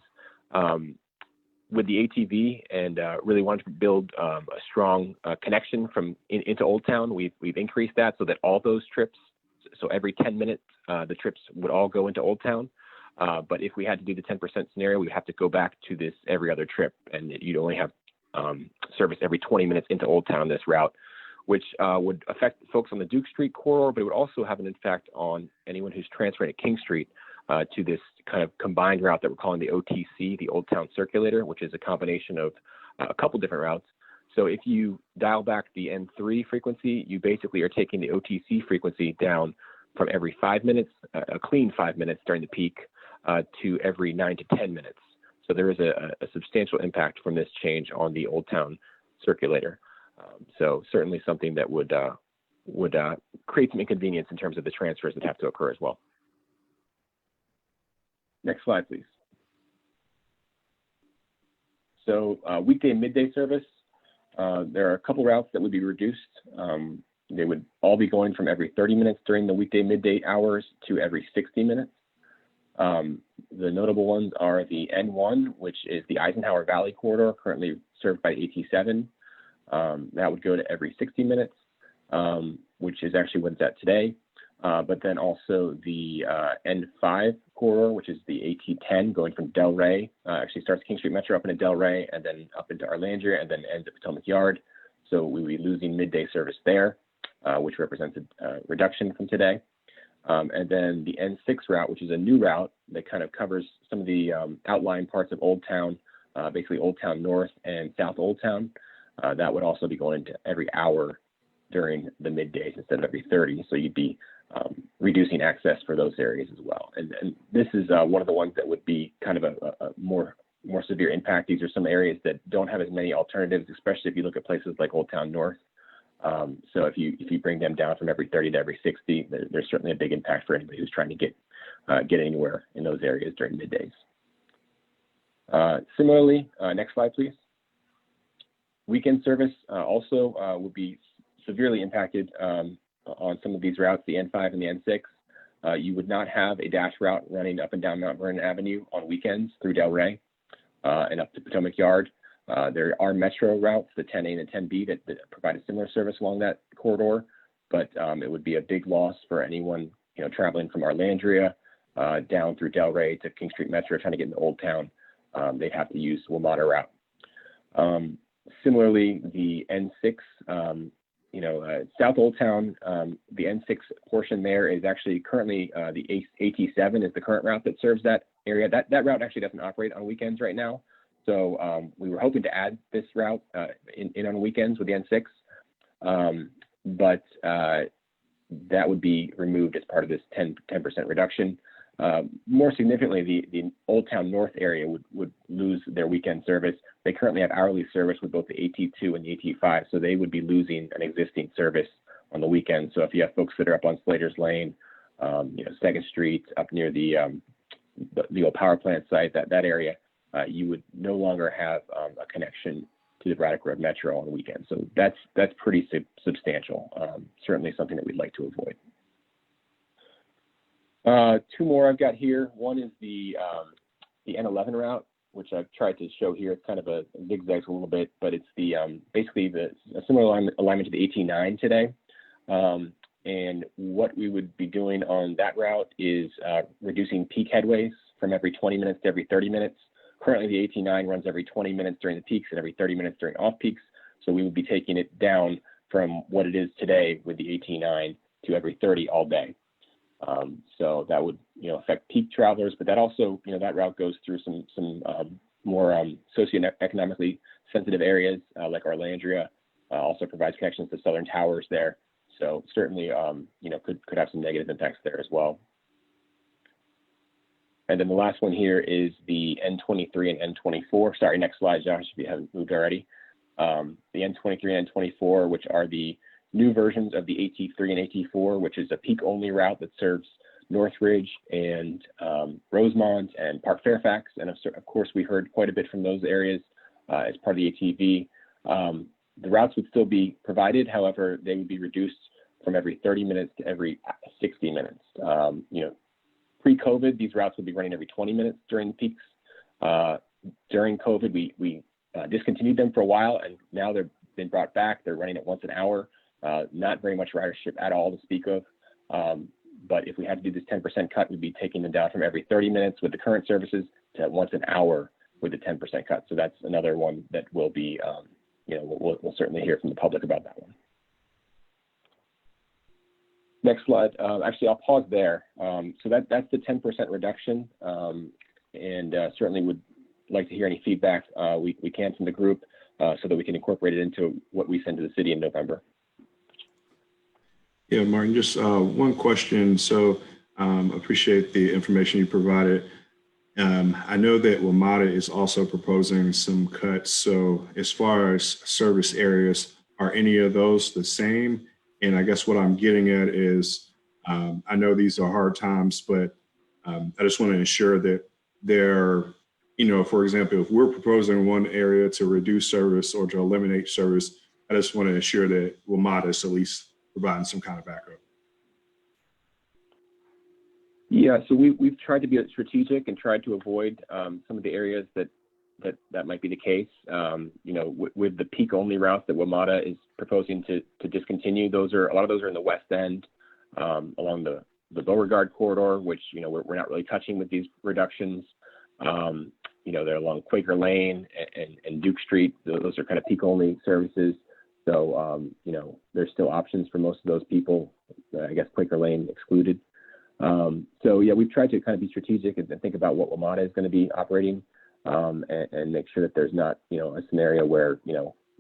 With the ATV, and really wanted to build a strong connection into Old Town, we've increased that so that all those trips, so every 10 minutes, the trips would all go into Old Town. But if we had to do the 10% scenario, we would have to go back to this every other trip, and you'd only have service every 20 minutes into Old Town, this route, which would affect folks on the Duke Street corridor, but it would also have an impact on anyone who's transferring to King Street to this kind of combined route that we're calling the OTC, the Old Town Circulator, which is a combination of a couple different routes. So if you dial back the N3 frequency, you basically are taking the OTC frequency down from every 5 minutes, a clean 5 minutes during the peak, to every 9 to 10 minutes. So there is a substantial impact from this change on the Old Town Circulator. So certainly something that would create some inconvenience in terms of the transfers that have to occur as well. Next slide, please. So weekday and midday service, there are a couple routes that would be reduced. They would all be going from every 30 minutes during the weekday midday hours to every 60 minutes. The notable ones are the N1, which is the Eisenhower Valley corridor, currently served by AT7. That would go to every 60 minutes, which is actually what it's at today. But then also the N5 corridor, which is the AT10 going from Delray, actually starts King Street Metro up into Delray and then up into Arlandria and then ends at Potomac Yard. So we would be losing midday service there, which represents a reduction from today. And then the N6 route, which is a new route that kind of covers some of the outlying parts of Old Town, basically Old Town North and South Old Town. That would also be going into every hour during the middays instead of every 30. So you'd be reducing access for those areas as well. And this is one of the ones that would be kind of a more severe impact. These are some areas that don't have as many alternatives, especially if you look at places like Old Town North. So if you bring them down from every 30 to every 60, there's certainly a big impact for anybody who's trying to get anywhere in those areas during middays. Similarly, next slide, please. Weekend service also would be severely impacted on some of these routes, the N5 and the N6. You would not have a Dash route running up and down Mount Vernon Avenue on weekends through Delray and up to Potomac Yard. There are Metro routes, the 10A and the 10B, that provide a similar service along that corridor, but it would be a big loss for anyone traveling from Arlandria down through Delray to King Street Metro trying to get into Old Town. They'd have to use WMATA route. Similarly, the N6, South Old Town, the N6 portion there is actually currently the AT7 is the current route that serves that area. That route actually doesn't operate on weekends right now. So we were hoping to add this route in on weekends with the N6, but that would be removed as part of this 10% reduction. More significantly, the Old Town North area would lose their weekend service. They currently have hourly service with both the AT2 and the AT5, so they would be losing an existing service on the weekend. So if you have folks that are up on Slater's Lane, 2nd Street, up near the old power plant site, that area, you would no longer have a connection to the Braddock Road Metro on the weekend. So that's pretty substantial. Certainly something that we'd like to avoid. Two more I've got here. One is the N11 route, which I've tried to show here. It's kind of a zigzags a little bit, but it's the basically a similar alignment to the AT9 today. And what we would be doing on that route is reducing peak headways from every 20 minutes to every 30 minutes. Currently, the AT9 runs every 20 minutes during the peaks and every 30 minutes during off peaks. So we would be taking it down from what it is today with the AT9 to every 30 all day. So that would, affect peak travelers, but that also, that route goes through some more socioeconomically sensitive areas like Alexandria, also provides connections to Southern Towers there. So certainly, could have some negative impacts there as well. And then the last one here is the N23 and N24. Sorry, next slide, Josh, if you haven't moved already. The N23 and N24, which are the new versions of the AT3 and AT4, which is a peak-only route that serves Northridge and Rosemont and Park Fairfax. And of course, we heard quite a bit from those areas as part of the ATV. The routes would still be provided. However, they would be reduced from every 30 minutes to every 60 minutes. Pre-COVID, these routes would be running every 20 minutes during the peaks. During COVID, we discontinued them for a while, and now they've been brought back. They're running at once an hour. Not very much ridership at all to speak of. But if we had to do this 10% cut, we'd be taking them down from every 30 minutes with the current services to once an hour with the 10% cut. So that's another one that will be, we'll certainly hear from the public about that one. Next slide. Actually, I'll pause there. So that's the 10% reduction, and certainly would like to hear any feedback we can from the group so that we can incorporate it into what we send to the city in November. Yeah, Martin, just one question. So appreciate the information you provided. I know that WMATA is also proposing some cuts. So as far as service areas, are any of those the same? And I guess what I'm getting at is, I know these are hard times, but I just want to ensure that they're, for example, if we're proposing one area to reduce service or to eliminate service, I just want to ensure that WMATA is at least providing some kind of backup. Yeah, so we've tried to be strategic and tried to avoid some of the areas that might be the case. With the peak only routes that WMATA is proposing to discontinue, a lot of those are in the West End, along the Beauregard corridor, which we're not really touching with these reductions. They're along Quaker Lane and Duke Street. Those are kind of peak only services. So there's still options for most of those people. I guess Quaker Lane excluded. So yeah, we've tried to kind of be strategic and think about what WMATA is going to be operating. And make sure that there's not, a scenario where,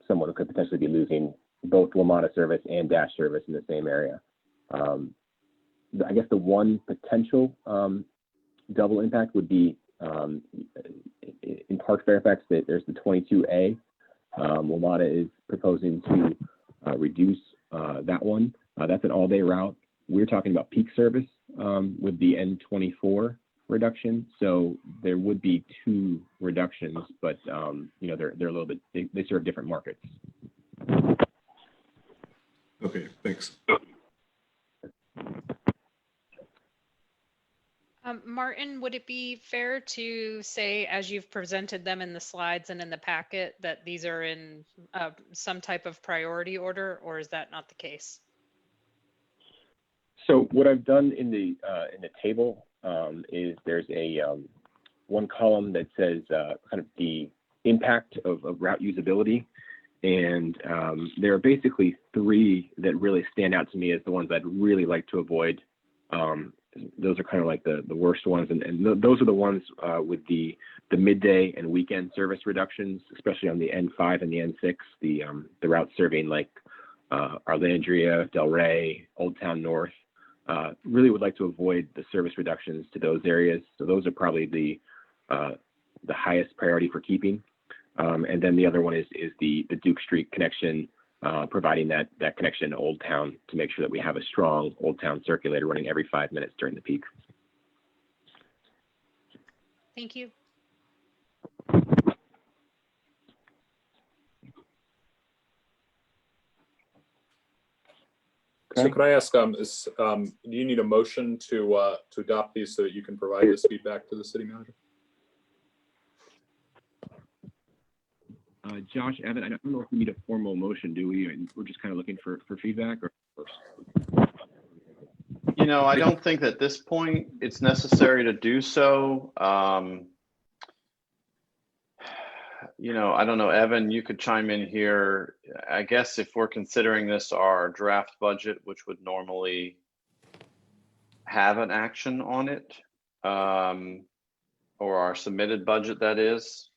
someone could potentially be losing both WMATA service and Dash service in the same area. I guess the one potential double impact would be in Park Fairfax, there's the 22A. WMATA is proposing to reduce that one. That's an all-day route. We're talking about peak service with the N24 reduction. So there would be two reductions, but they're a little bit, they serve different markets. Okay, thanks. Martin, would it be fair to say, as you've presented them in the slides and in the packet, that these are in some type of priority order, or is that not the case? So what I've done in the table is there's a one column that says kind of the impact of route usability, And there are basically three that really stand out to me as the ones I'd really like to avoid. Those are kind of like the worst ones. And those are the ones with the midday and weekend service reductions, especially on the N5 and the N6, the route serving like Alexandria, Del Rey, Old Town North. Really would like to avoid the service reductions to those areas. So those are probably the highest priority for keeping. And then the other one is the Duke Street connection, providing that connection to Old Town to make sure that we have a strong Old Town circulator running every 5 minutes during the peak. Thank you. So could I ask, do you need a motion to adopt these so that you can provide this feedback to the city manager? Josh, Evan, I don't know if we need a formal motion, do we? We're just kind of looking for feedback, or? You know, I don't think that at this point it's necessary to do so. You know, I don't know, Evan, you could chime in here. I guess if we're considering this our draft budget, which would normally have an action on it, or our submitted budget, that is,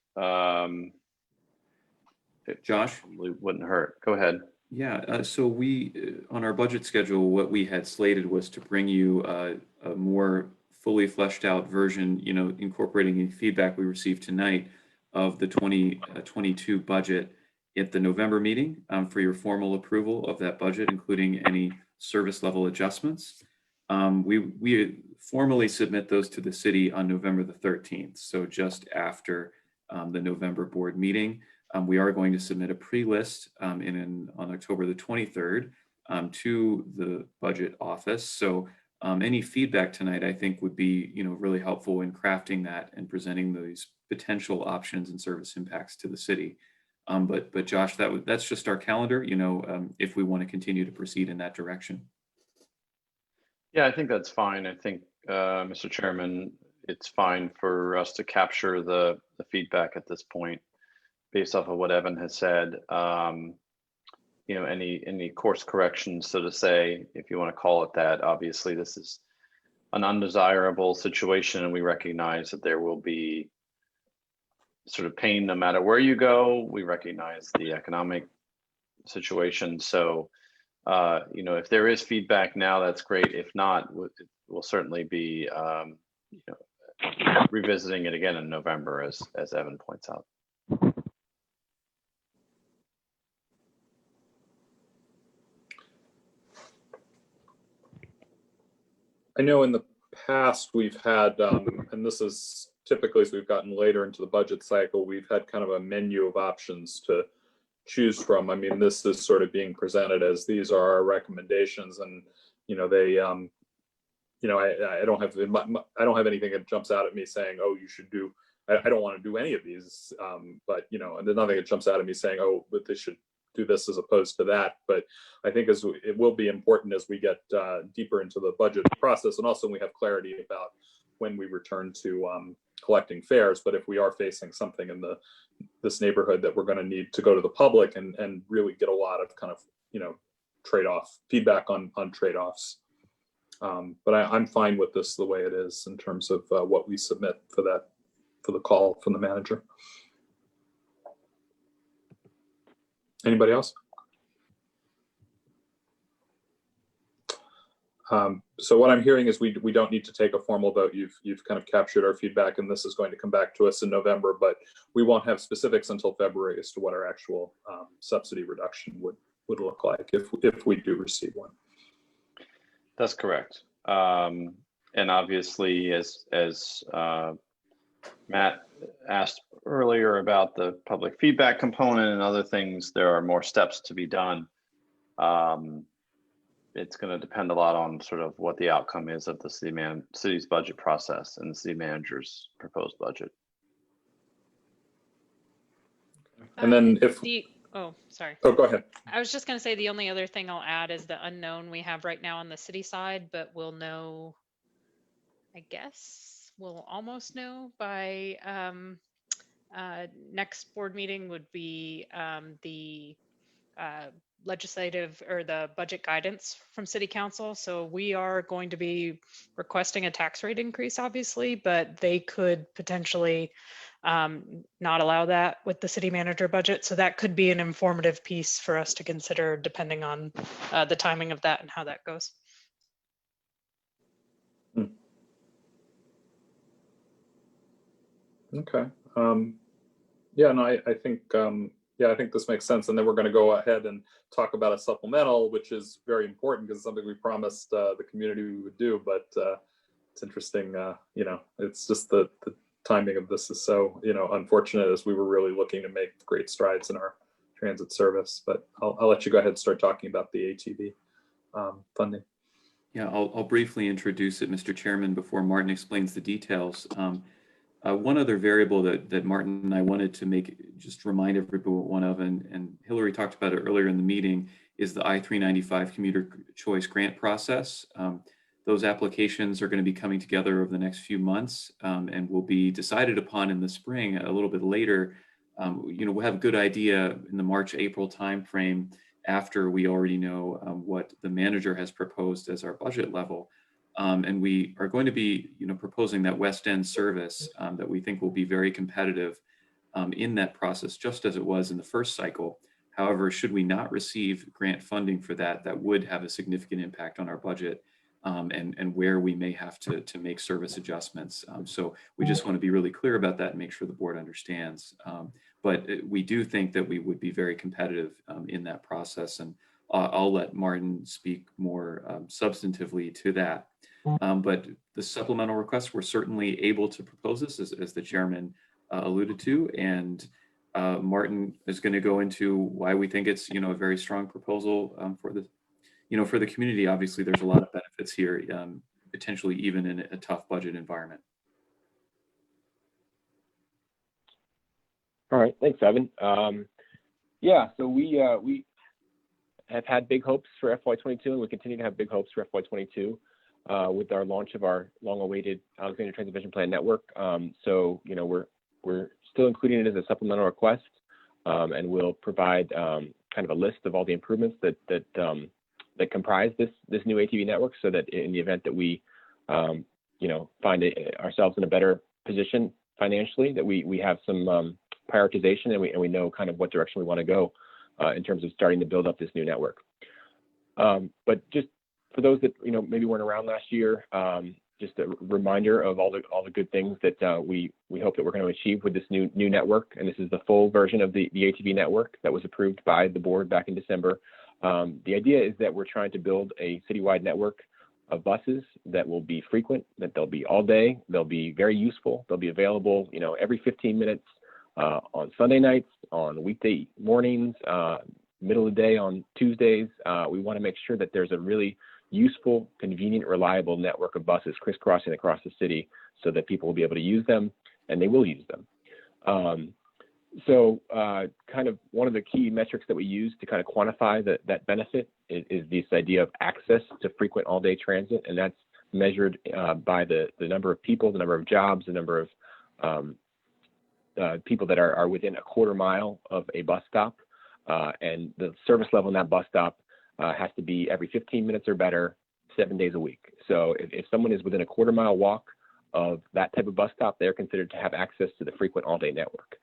it Josh? probably wouldn't hurt. Go ahead. Yeah, so we, on our budget schedule, what we had slated was to bring you a more fully fleshed out version, you know, incorporating the feedback we received tonight of the 2022 budget at the November meeting for your formal approval of that budget, including any service level adjustments. We formally submit those to the city on November the 13th, so just after the November board meeting. We are going to submit a pre-list on October the 23rd to the budget office. So any feedback tonight, I think, would be, you know, really helpful in crafting that and presenting these potential options and service impacts to the city. But Josh, that's just our calendar, you know, if we want to continue to proceed in that direction. Yeah, I think that's fine. I think, Mr. Chairman, it's fine for us to capture the feedback at this point, based off of what Evan has said. You know, any course corrections, so to say, if you want to call it that. Obviously, this is an undesirable situation, and we recognize that there will be sort of pain no matter where you go. We recognize the economic situation. So, you know, if there is feedback now, that's great. If not, we'll certainly be, you know, revisiting it again in November, as Evan points out. I know in the past we've had, and this is typically as we've gotten later into the budget cycle, we've had kind of a menu of options to choose from. I mean, this is sort of being presented as these are our recommendations, and you know, they, you know, I don't have anything that jumps out at me saying, oh, you should do. I don't want to do any of these, but you know, and there's nothing that jumps out at me saying, oh, but they should do this as opposed to that. But I think it will be important as we get deeper into the budget process, and also we have clarity about when we return to collecting fares. But if we are facing something in this neighborhood that we're going to need to go to the public and really get a lot of kind of, you know, trade-off feedback on trade-offs. But I'm fine with this the way it is in terms of what we submit for the call from the manager. Anybody else? So what I'm hearing is we don't need to take a formal vote. You've kind of captured our feedback, and this is going to come back to us in November, but we won't have specifics until February as to what our actual subsidy reduction would look like if we do receive one. That's correct. And obviously, as Matt asked earlier about the public feedback component and other things, there are more steps to be done. It's going to depend a lot on sort of what the outcome is of the city's budget process and the city manager's proposed budget. And then oh, sorry. Oh, go ahead. I was just going to say the only other thing I'll add is the unknown we have right now on the city side, but we'll know, I guess we'll almost know by Next board meeting would be the legislative or the budget guidance from City Council. So we are going to be requesting a tax rate increase, obviously, but they could potentially not allow that with the city manager budget. So that could be an informative piece for us to consider depending on the timing of that and how that goes. Okay. Yeah, no, I think yeah, I think this makes sense. And then we're going to go ahead and talk about a supplemental, which is very important because it's something we promised the community we would do. But it's interesting, you know, it's just the timing of this is so, you know, unfortunate, as we were really looking to make great strides in our transit service. But I'll let you go ahead and start talking about the ATV funding. Yeah, I'll briefly introduce it, Mr. Chairman, before Martin explains the details. One other variable that Martin and I wanted to just remind everyone of, and Hillary talked about it earlier in the meeting, is the I-395 commuter choice grant process. Those applications are going to be coming together over the next few months and will be decided upon in the spring a little bit later. You know, we'll have a good idea in the March-April timeframe after we already know what the manager has proposed as our budget level. And we are going to be, you know, proposing that West End service that we think will be very competitive in that process, just as it was in the first cycle. However, should we not receive grant funding for that, that would have a significant impact on our budget and where we may have to make service adjustments. So we just want to be really clear about that and make sure the board understands. But we do think that we would be very competitive in that process. And I'll let Martin speak more substantively to that. But the supplemental requests, we're certainly able to propose this, as the chairman alluded to, and Martin is going to go into why we think it's, you know, a very strong proposal for the, you know, for the community. Obviously, there's a lot of benefits here, potentially even in a tough budget environment. All right, thanks, Evan. Yeah, so we have had big hopes for FY22, and we continue to have big hopes for FY22 with our launch of our long-awaited Alexandria Transit Vision Plan network. So, you know, we're still including it as a supplemental request, and we'll provide kind of a list of all the improvements that comprise this new ATV network, so that in the event that we, you know, find ourselves in a better position financially, that we have some prioritization and we know kind of what direction we want to go in terms of starting to build up this new network. But just for those that, you know, maybe weren't around last year, just a reminder of all the good things that we hope that we're going to achieve with this new network. And this is the full version of the ATV network that was approved by the board back in December. The idea is that we're trying to build a citywide network of buses that will be frequent, that they'll be all day, they'll be very useful, they'll be available, you know, every 15 minutes on Sunday nights, on weekday mornings, middle of the day on Tuesdays. We want to make sure that there's a really useful, convenient, reliable network of buses crisscrossing across the city so that people will be able to use them, and they will use them. So kind of one of the key metrics that we use to kind of quantify that benefit is this idea of access to frequent all-day transit, and that's measured by the number of people, the number of jobs, the number of people that are within a quarter mile of a bus stop, and the service level in that bus stop has to be every 15 minutes or better, 7 days a week. So if someone is within a quarter mile walk of that type of bus stop, they're considered to have access to the frequent all-day network.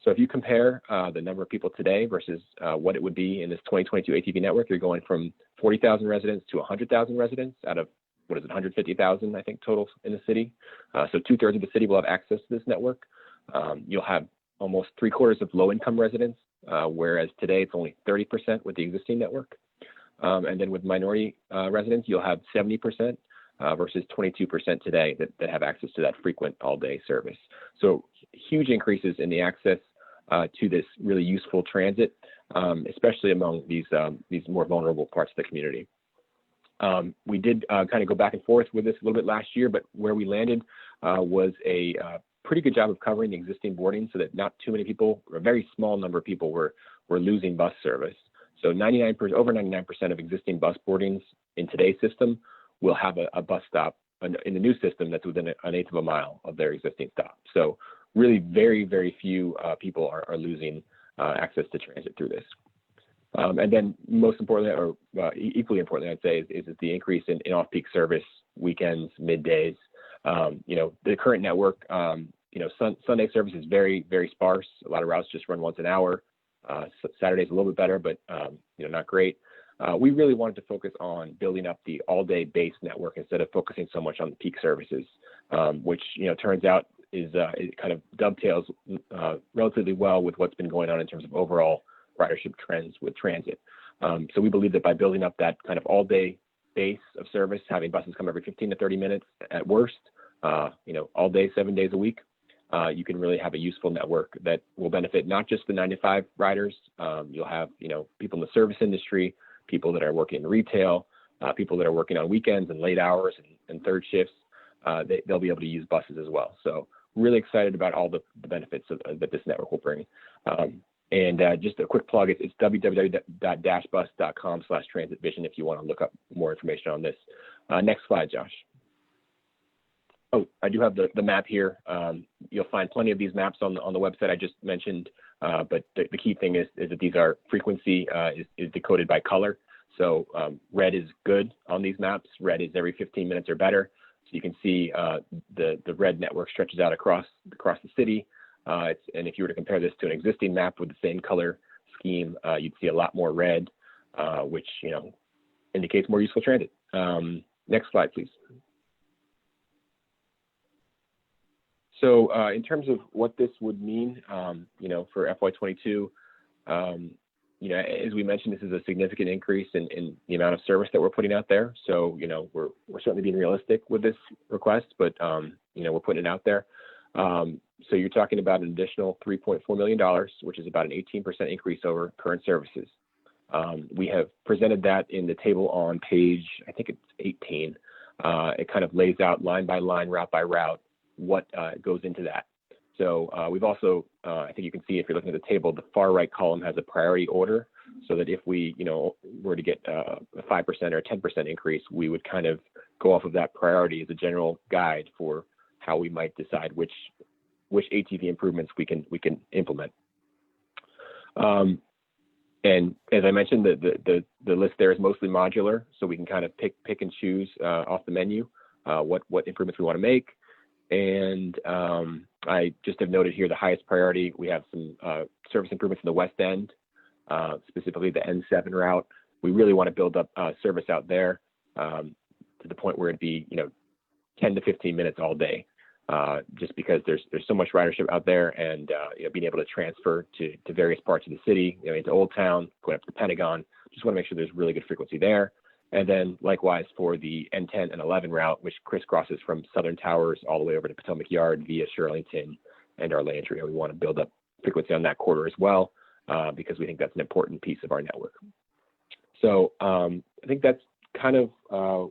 So if you compare the number of people today versus what it would be in this 2022 ATV network, you're going from 40,000 residents to 100,000 residents out of, 150,000, I think, total in the city. So 2/3 of the city will have access to this network. You'll have almost 3/4 of low-income residents, whereas today it's only 30% with the existing network. And then with minority residents, you'll have 70% versus 22% today that have access to that frequent all-day service. So huge increases in the access to this really useful transit, especially among these more vulnerable parts of the community. We did kind of go back and forth with this a little bit last year, but where we landed was a pretty good job of covering the existing boarding so that not too many people, or a very small number of people were losing bus service. So over 99% of existing bus boardings in today's system will have a bus stop in the new system that's within an 1/8 of a mile of their existing stop. So really very, very few people are losing access to transit through this. And then most importantly, or equally importantly, I'd say, is the increase in off-peak service, weekends, middays. The current network, Sunday service is very, very sparse. A lot of routes just run once an hour. Saturday's a little bit better, but not great. We really wanted to focus on building up the all-day base network instead of focusing so much on the peak services, which turns out it kind of dovetails relatively well with what's been going on in terms of overall ridership trends with transit. So we believe that by building up that kind of all-day base of service, having buses come every 15 to 30 minutes at worst, all day, 7 days a week, you can really have a useful network that will benefit not just the 9 to 5 riders. You'll have, people in the service industry, people that are working in retail, people that are working on weekends and late hours and third shifts. They'll be able to use buses as well. So really excited about all the benefits that this network will bring. And just a quick plug, it's www.dashbus.com/transitvision if you want to look up more information on this. Next slide, Josh. Oh, I do have the map here. You'll find plenty of these maps on the website I just mentioned, but the key thing is that these are frequency is decoded by color. So red is good on these maps. Red is every 15 minutes or better. So you can see the red network stretches out across the city. And if you were to compare this to an existing map with the same color scheme, you'd see a lot more red, which indicates more useful transit. Next slide, please. So in terms of what this would mean, for FY22, as we mentioned, this is a significant increase in the amount of service that we're putting out there. So, we're certainly being realistic with this request, but, we're putting it out there. So you're talking about an additional $3.4 million, which is about an 18% increase over current services. We have presented that in the table on page, I think it's 18. It kind of lays out line by line, route by route, what goes into that. So we've also, I think you can see if you're looking at the table, the far right column has a priority order, so that if we, were to get a 5% or a 10% increase, we would kind of go off of that priority as a general guide for how we might decide which ATV improvements we can implement. And as I mentioned, the list there is mostly modular, so we can kind of pick and choose off the menu what improvements we want to make. And I just have noted here the highest priority. We have some service improvements in the West End, specifically the N7 route. We really want to build up service out there to the point where it'd be 10 to 15 minutes all day, just because there's so much ridership out there, and being able to transfer to various parts of the city, into Old Town, going up to the Pentagon. Just want to make sure there's really good frequency there. And then likewise for the N10 and 11 route, which crisscrosses from Southern Towers all the way over to Potomac Yard via Shirlington and Alexandria. We want to build up frequency on that corridor as well, because we think that's an important piece of our network. So I think that's kind of a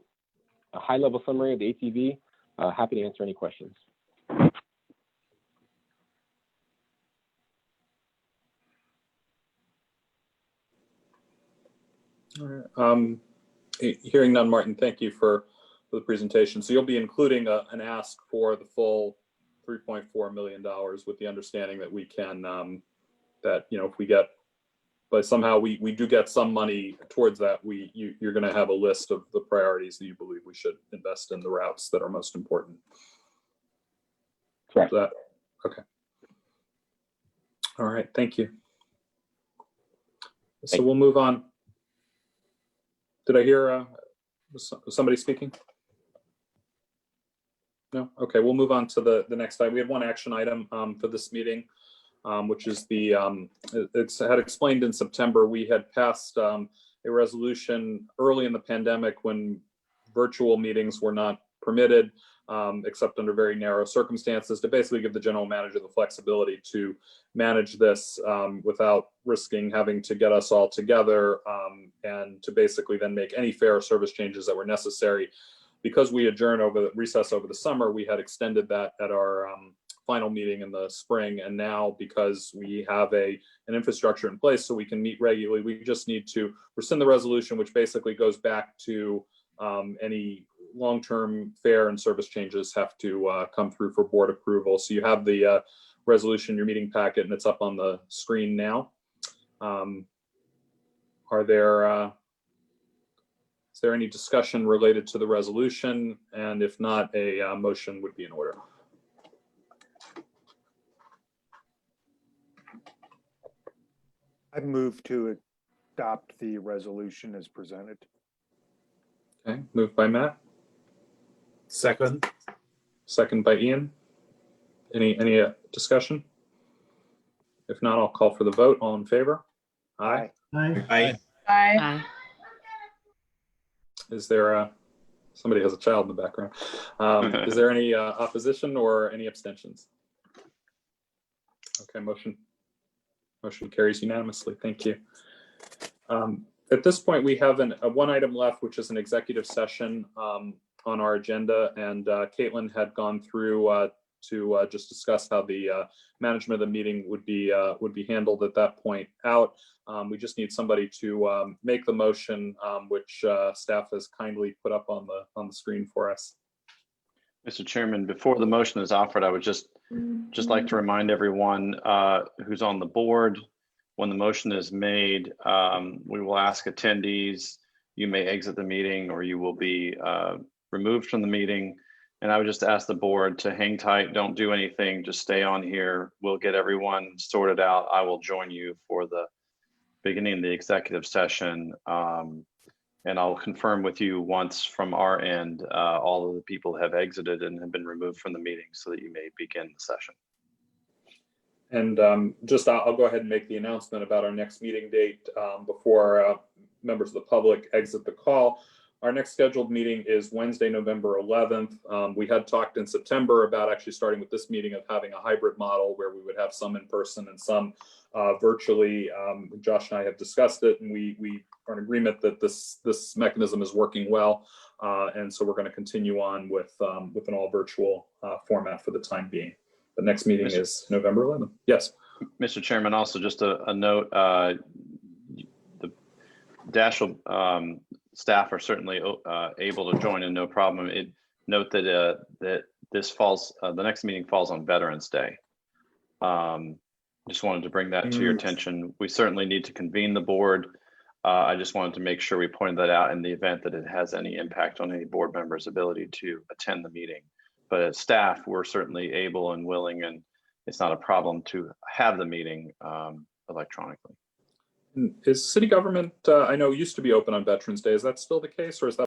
high-level summary of the ATV. Happy to answer any questions. All right. Hearing none, Martin, thank you for the presentation. So you'll be including an ask for the full $3.4 million, with the understanding that we can, if we get, but somehow we do get some money towards that, you're going to have a list of the priorities that you believe we should invest in, the routes that are most important. Correct. Okay. All right, thank you. So we'll move on. Did I hear was somebody speaking? No? Okay, we'll move on to the next item. We have one action item for this meeting, which is it's had explained in September. We had passed a resolution early in the pandemic when virtual meetings were not permitted, except under very narrow circumstances, to basically give the general manager the flexibility to manage this without risking having to get us all together, and to basically then make any fare service changes that were necessary. Because we adjourned recess over the summer, we had extended that at our final meeting in the spring. And now, because we have an infrastructure in place so we can meet regularly, we just need to rescind the resolution, which basically goes back to any long-term fare and service changes have to come through for board approval. So you have the resolution in your meeting packet, and it's up on the screen now. Is there any discussion related to the resolution? And if not, a motion would be in order. I move to adopt the resolution as presented. Okay, moved by Matt. Second. Second by Ian. Any discussion? If not, I'll call for the vote. All in favor? Aye. Aye. Aye. Aye. Is there somebody has a child in the background. Is there any opposition or any abstentions? Okay, motion carries unanimously. Thank you. At this point, we have one item left, which is an executive session on our agenda, and Caitlin had gone through to just discuss how the management of the meeting would be handled at that point out. We just need somebody to make the motion, which staff has kindly put up on the screen for us. Mr. Chairman, before the motion is offered, I would just like to remind everyone who's on the board, when the motion is made, we will ask attendees, you may exit the meeting or you will be removed from the meeting. And I would just ask the board to hang tight, don't do anything, just stay on here. We'll get everyone sorted out. I will join you for the beginning of the executive session. And I'll confirm with you once from our end, all of the people have exited and have been removed from the meeting so that you may begin the session. And I'll go ahead and make the announcement about our next meeting date before members of the public exit the call. Our next scheduled meeting is Wednesday, November 11th. We had talked in September about actually starting with this meeting of having a hybrid model where we would have some in person and some virtually. Josh and I have discussed it, and we are in agreement that this mechanism is working well. And so we're going to continue on with an all virtual format for the time being. The next meeting is November 11th. Yes. Mr. Chairman, also just a note, the Dash staff are certainly able to join in, no problem. Note that that this falls, the next meeting falls on Veterans Day. Just wanted to bring that to your attention. We certainly need to convene the board. I just wanted to make sure we pointed that out in the event that it has any impact on any board member's ability to attend the meeting. But as staff, we're certainly able and willing, and it's not a problem to have the meeting electronically. Is city government, I know, used to be open on Veterans Day. Is that still the case, or is that